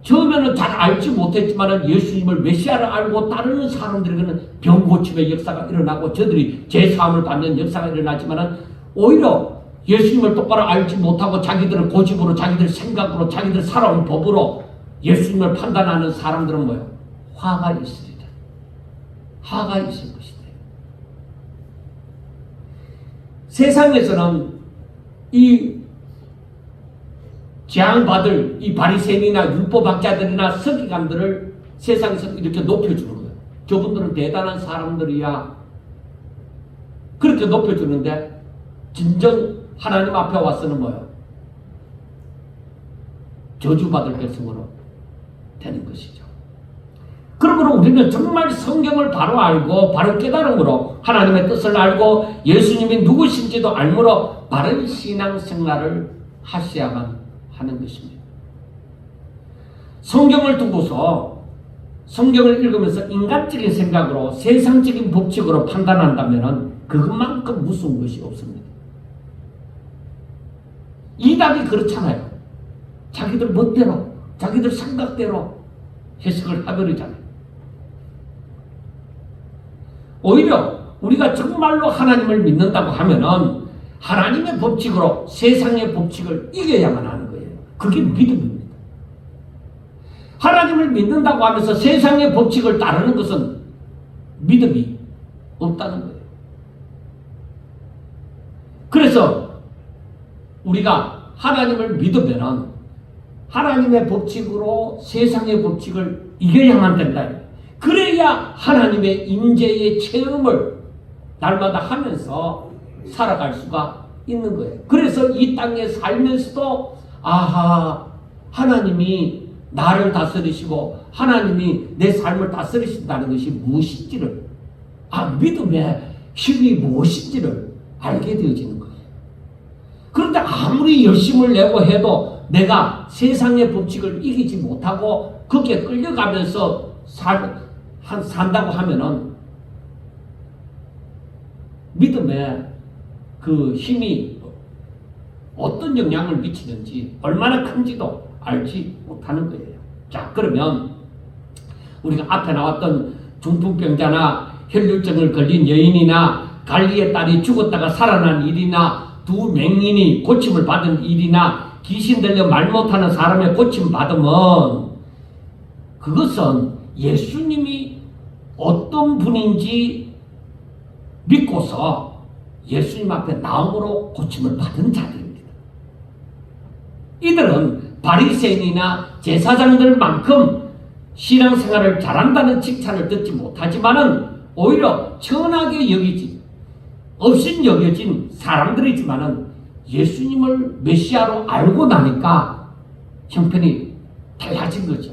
처음에는 잘 알지 못했지만 예수님을 메시아를 알고 따르는 사람들에게는 병 고침의 역사가 일어나고 저들이 제사함을 받는 역사가 일어나지만 오히려 예수님을 똑바로 알지 못하고 자기들의 고집으로, 자기들 생각으로, 자기들 살아온 법으로 예수님을 판단하는 사람들은 뭐예요? 화가 있으리라. 화가 있을 것이다. 세상에서는 이 재앙받을 이 바리새인이나 율법학자들이나 서기관들을 세상에서 이렇게 높여주는 거예요. 저분들은 대단한 사람들이야. 그렇게 높여주는데 진정 하나님 앞에 와서는 뭐예요? 저주받을 백성으로 되는 것이죠. 그러므로 우리는 정말 성경을 바로 알고 바로 깨달음으로 하나님의 뜻을 알고 예수님이 누구신지도 알므로 바른 신앙생활을 하셔야만 하는 것입니다. 성경을 두고서 성경을 읽으면서 인간적인 생각으로 세상적인 법칙으로 판단한다면 그것만큼 무서운 것이 없습니다. 이단이 그렇잖아요. 자기들 멋대로 자기들 생각대로 해석을 해버리잖아요. 오히려 우리가 정말로 하나님을 믿는다고 하면은 하나님의 법칙으로 세상의 법칙을 이겨야만 하는 거예요. 그게 믿음입니다. 하나님을 믿는다고 하면서 세상의 법칙을 따르는 것은 믿음이 없다는 거예요. 그래서 우리가 하나님을 믿으면은 하나님의 법칙으로 세상의 법칙을 이겨야만 된다. 그래야 하나님의 임재의 체험을 날마다 하면서 살아갈 수가 있는 거예요. 그래서 이 땅에 살면서도 아하, 하나님이 나를 다스리시고 하나님이 내 삶을 다스리신다는 것이 무엇인지를, 믿음의 힘이 무엇인지를 알게 되어지는 거예요. 그런데 아무리 열심을 내고 해도 내가 세상의 법칙을 이기지 못하고 거기에 끌려가면서 산다고 하면은 믿음의 그 힘이 어떤 영향을 미치는지 얼마나 큰지도 알지 못하는 거예요. 자, 그러면 우리가 앞에 나왔던 중풍병자나 혈류증을 걸린 여인이나 갈리의 딸이 죽었다가 살아난 일이나 두 맹인이 고침을 받은 일이나 귀신 들려 말 못하는 사람의 고침 받으면 그것은 예수님이 어떤 분인지 믿고서 예수님 앞에 나옴으로 고침을 받은 자들입니다. 이들은 바리새인이나 제사장들만큼 신앙생활을 잘한다는 칭찬을 듣지 못하지만은 오히려 천하게 여기지 없인 여겨진 사람들이지만은 예수님을 메시아로 알고 나니까 형편이 달라진 거죠.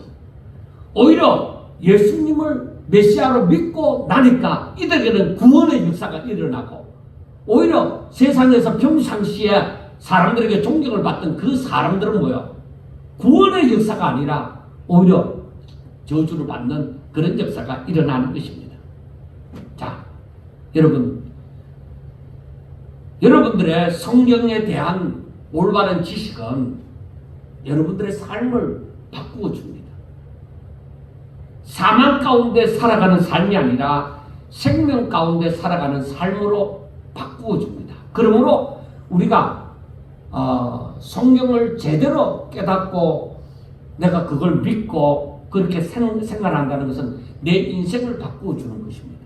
오히려 예수님을 메시아로 믿고 나니까 이들에게는 구원의 역사가 일어나고 오히려 세상에서 평상시에 사람들에게 존경을 받던 그 사람들은 뭐야? 구원의 역사가 아니라 오히려 저주를 받는 그런 역사가 일어나는 것입니다. 자, 여러분들의 성경에 대한 올바른 지식은 여러분들의 삶을 바꾸어 줍니다. 사망 가운데 살아가는 삶이 아니라 생명 가운데 살아가는 삶으로 바꾸어 줍니다. 그러므로 우리가 성경을 제대로 깨닫고 내가 그걸 믿고 그렇게 생활한다는 것은 내 인생을 바꾸어 주는 것입니다.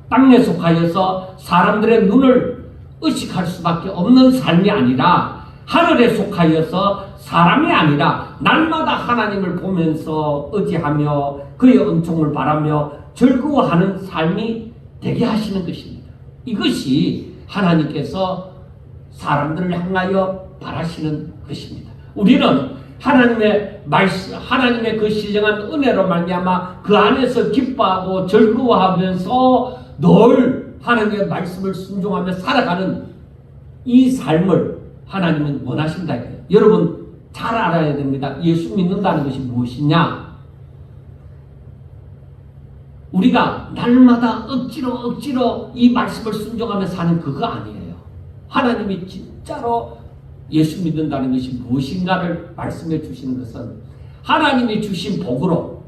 땅에 속하여서 사람들의 눈을 의식할 수밖에 없는 삶이 아니라 하늘에 속하여서 사람이 아니라 날마다 하나님을 보면서 의지하며 그의 은총을 바라며 즐거워하는 삶이 되게 하시는 것입니다. 이것이 하나님께서 사람들을 향하여 바라시는 것입니다. 우리는 하나님의 말씀, 하나님의 그 신령한 은혜로 말미암아 그 안에서 기뻐하고 즐거워하면서 늘 하나님의 말씀을 순종하며 살아가는 이 삶을 하나님은 원하신다. 여러분 잘 알아야 됩니다. 예수 믿는다는 것이 무엇이냐? 우리가 날마다 억지로 이 말씀을 순종하며 사는 그거 아니에요. 하나님이 진짜로 예수 믿는다는 것이 무엇인가를 말씀해 주시는 것은 하나님이 주신 복으로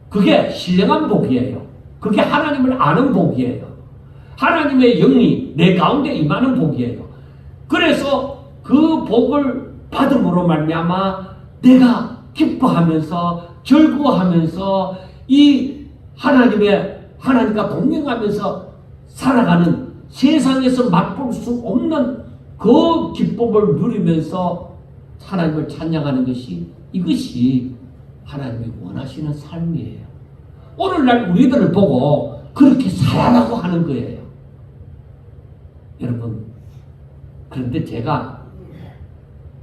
그게 신령한 복이에요. 그게 하나님을 아는 복이에요. 하나님의 영이 내 가운데 임하는 복이에요. 그래서 그 복을 받음으로 말미암아 내가 기뻐하면서 즐거워하면서 이 하나님과 동행하면서 살아가는 세상에서 맛볼 수 없는 그 기쁨을 누리면서 하나님을 찬양하는 것이 이것이 하나님이 원하시는 삶이에요. 오늘날 우리들을 보고 그렇게 살아라고 하는 거예요. 여러분, 그런데 제가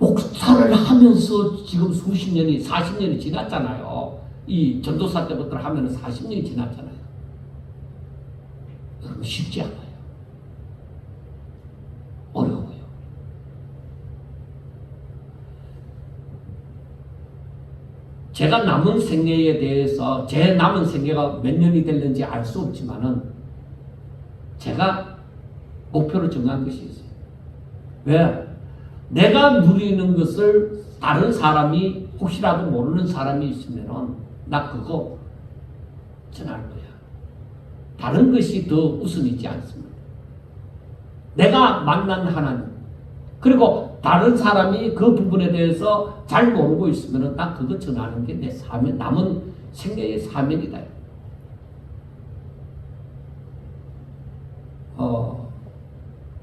목사를 하면서 지금 수십 년이, 40년이 지났잖아요. 이 전도사 때부터 하면 40년이 지났잖아요. 여러분, 쉽지 않아요. 어려워요. 제가 남은 생애에 대해서, 제 남은 생애가 몇 년이 될는지 알 수 없지만은 제가 목표를 정한 것이 있어요. 왜? 내가 누리는 것을 다른 사람이, 혹시라도 모르는 사람이 있으면은 나 그거 전할 거야. 다른 것이 더 우선이지 않습니다. 내가 만난 하나님, 그리고 다른 사람이 그 부분에 대해서 잘 모르고 있으면 나 그거 전하는 게 내 사명, 남은 생애의 사명이다.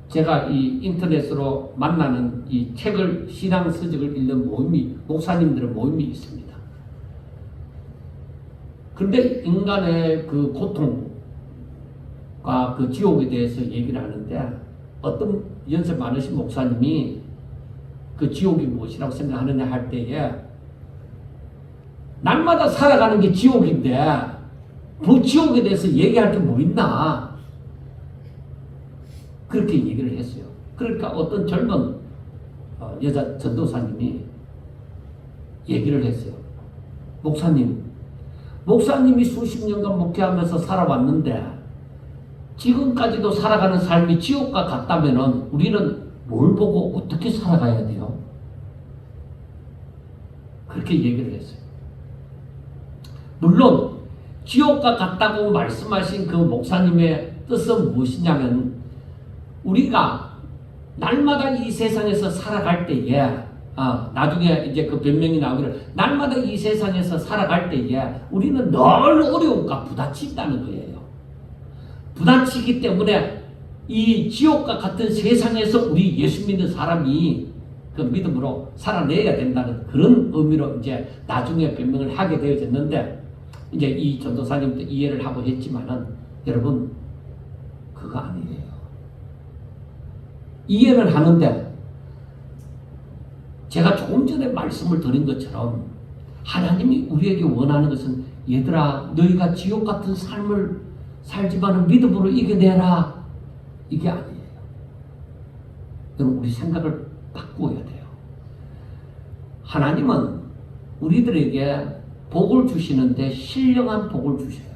제가 이 인터넷으로 만나는 이 책을, 신앙 서적을 읽는 모임이, 목사님들의 모임이 있습니다. 그런데 인간의 그 고통과 그 지옥에 대해서 얘기를 하는데, 어떤 연세 많으신 목사님이 그 지옥이 무엇이라고 생각하느냐 할 때에, 날마다 살아가는 게 지옥인데 그 지옥에 대해서 얘기할 게 뭐 있나, 그렇게 얘기를 했어요. 그러니까 어떤 젊은 여자 전도사님이 얘기를 했어요. 목사님이 수십 년간 목회하면서 살아왔는데 지금까지도 살아가는 삶이 지옥과 같다면은 우리는 뭘 보고 어떻게 살아가야 돼요? 그렇게 얘기를 했어요. 물론 지옥과 같다고 말씀하신 그 목사님의 뜻은 무엇이냐면, 우리가 날마다 이 세상에서 살아갈 때에, 나중에 이제 그 변명이 나오기를, 날마다 이 세상에서 살아갈 때에 우리는 늘 어려움과 부딪힌다는 거예요. 부딪히기 때문에 이 지옥과 같은 세상에서 우리 예수 믿는 사람이 그 믿음으로 살아내야 된다는 그런 의미로 이제 나중에 변명을 하게 되어졌는데, 이제 이 전도사님도 이해를 하고 했지만은, 여러분, 그거 아니에요. 이해를 하는데, 제가 조금 전에 말씀을 드린 것처럼 하나님이 우리에게 원하는 것은, 얘들아, 너희가 지옥 같은 삶을 살지만은 믿음으로 이겨내라, 이게 아니에요. 여러분, 우리 생각을 바꾸어야 돼요. 하나님은 우리들에게 복을 주시는데 신령한 복을 주셔요.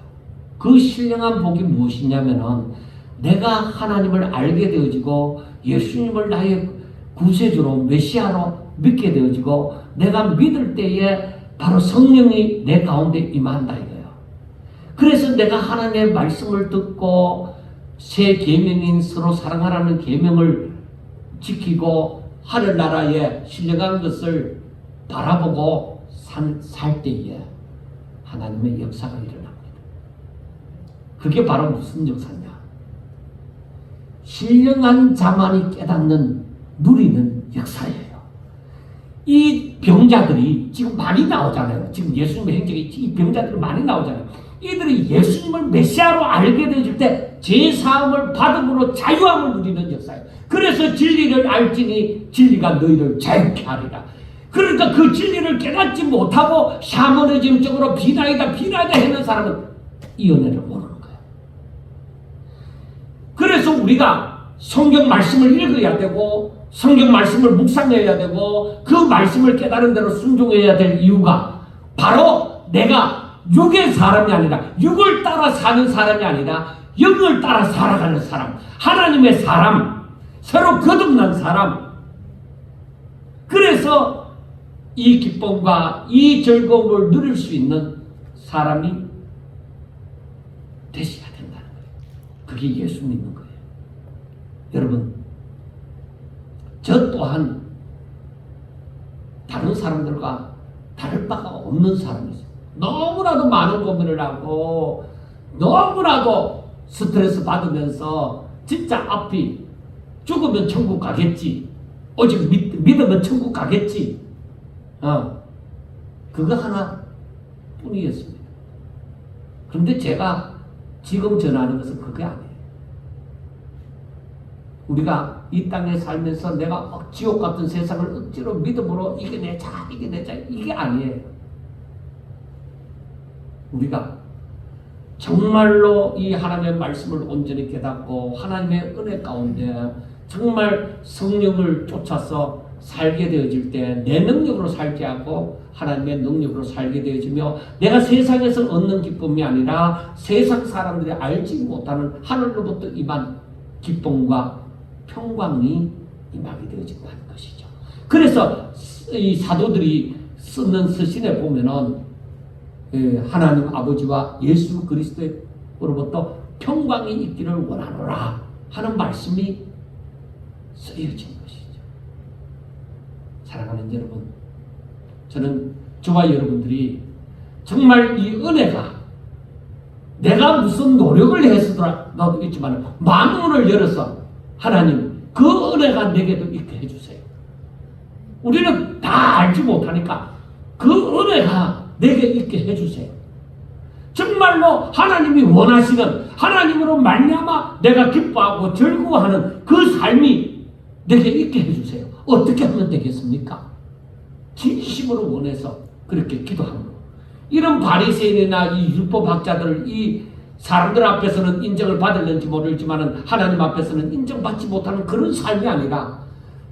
그 신령한 복이 무엇이냐면은, 내가 하나님을 알게 되어지고 예수님을 나의 구세주로, 메시아로 믿게 되어지고, 내가 믿을 때에 바로 성령이 내 가운데 임한다 이거예요. 그래서 내가 하나님의 말씀을 듣고 새 계명인 서로 사랑하라는 계명을 지키고 하늘나라의 신령한 것을 바라보고 살 때에 하나님의 역사가 일어납니다. 그게 바로 무슨 역사냐? 신령한 자만이 깨닫는, 누리는 역사예요. 이 병자들이 지금 많이 나오잖아요. 지금 예수님의 행적이, 이 병자들이 많이 나오잖아요. 이들이 예수님을 메시아로 알게 되어질 때 죄사함을 받음으로 자유함을 누리는 역사예요. 그래서 진리를 알지니 진리가 너희를 자유케 하리라. 그러니까 그 진리를 깨닫지 못하고 샤머니즘적으로 비나이다 하는 사람은 이 은혜를 모르는 거예요. 그래서 우리가 성경 말씀을 읽어야 되고, 성경 말씀을 묵상해야 되고, 그 말씀을 깨달은 대로 순종해야 될 이유가, 바로 내가 육의 사람이 아니라, 육을 따라 사는 사람이 아니라 영을 따라 살아가는 사람, 하나님의 사람, 서로 거듭난 사람. 그래서 이 기쁨과 이 즐거움을 누릴 수 있는 사람이 되셔야 된다는 거예요. 그게 예수 믿는 거예요. 여러분, 저 또한 다른 사람들과 다를 바가 없는 사람이죠. 너무나도 많은 고민을 하고 너무나도 스트레스 받으면서 진짜 앞이 죽으면 천국 가겠지, 오직 믿으면 천국 가겠지, 그거 하나 뿐이었습니다. 그런데 제가 지금 전하는 것은 그게 아니에요. 우리가 이 땅에 살면서 내가 지옥 같은 세상을 억지로 믿음으로 이겨내자 이게 아니에요. 우리가 정말로 이 하나님의 말씀을 온전히 깨닫고 하나님의 은혜 가운데 정말 성령을 쫓아서 살게 되어질 때 내 능력으로 살지 않고 하나님의 능력으로 살게 되어지며 내가 세상에서 얻는 기쁨이 아니라 세상 사람들이 알지 못하는 하늘로부터 임한 기쁨과 평강이 임하게 되어진다는 것이죠. 그래서 이 사도들이 쓰는 서신에 보면은 하나님 아버지와 예수 그리스도로부터 평강이 있기를 원하노라 하는 말씀이 쓰여진 것이죠. 사랑하는 여러분, 저는 저와 여러분들이 정말 이 은혜가 내가 무슨 노력을 해서라도 있지만 마음문을 열어서 하나님 그 은혜가 내게도 있게 해주세요. 우리는 다 알지 못하니까 그 은혜가 내게 있게 해주세요. 정말로 하나님이 원하시는 하나님으로 말미암아 내가 기뻐하고 즐거워하는 그 삶이 내게 있게 해주세요. 어떻게 하면 되겠습니까? 진심으로 원해서 그렇게 기도합니다. 이런 바리새인이나 이 율법학자들을 이 사람들 앞에서는 인정을 받을는지 모르지만 하나님 앞에서는 인정받지 못하는 그런 삶이 아니라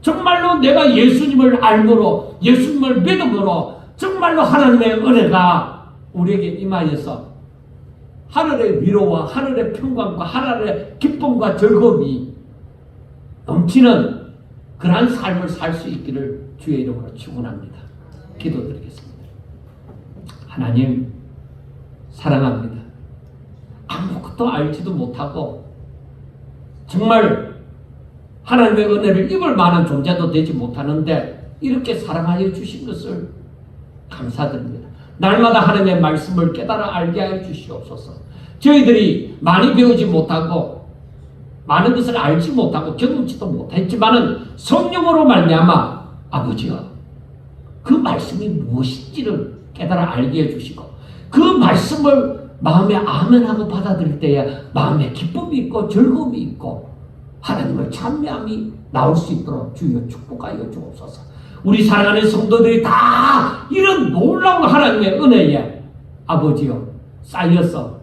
정말로 내가 예수님을 알므로 예수님을 믿음으로 정말로 하나님의 은혜가 우리에게 임하여서 하늘의 위로와 하늘의 평강과 하늘의 기쁨과 즐거움이 넘치는 그러한 삶을 살 수 있기를 주의 이름으로 축원합니다. 기도드리겠습니다. 하나님 사랑합니다. 아무것도 알지도 못하고 정말 하나님의 은혜를 입을 만한 존재도 되지 못하는데 이렇게 사랑하여 주신 것을 감사드립니다. 날마다 하나님의 말씀을 깨달아 알게 하여 주시옵소서. 저희들이 많이 배우지 못하고 많은 것을 알지 못하고 경험치도 못했지만은 성령으로 말미암아 아버지여 그 말씀이 무엇인지를 깨달아 알게 해주시고 그 말씀을 마음에 아멘하고 받아들일 때에 마음에 기쁨이 있고 즐거움이 있고 하나님을 찬미함이 나올 수 있도록 주여 축복하여 주옵소서. 우리 사랑하는 성도들이 다 이런 놀라운 하나님의 은혜에 아버지여 쌓여서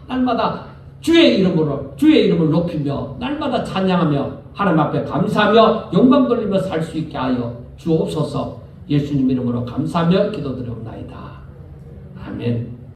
날마다 주의 이름을 높이며 날마다 찬양하며 하나님 앞에 감사하며 영광 돌리며 살 수 있게 하여 주옵소서. 예수님 이름으로 감사하며 기도드리옵나이다. 아멘.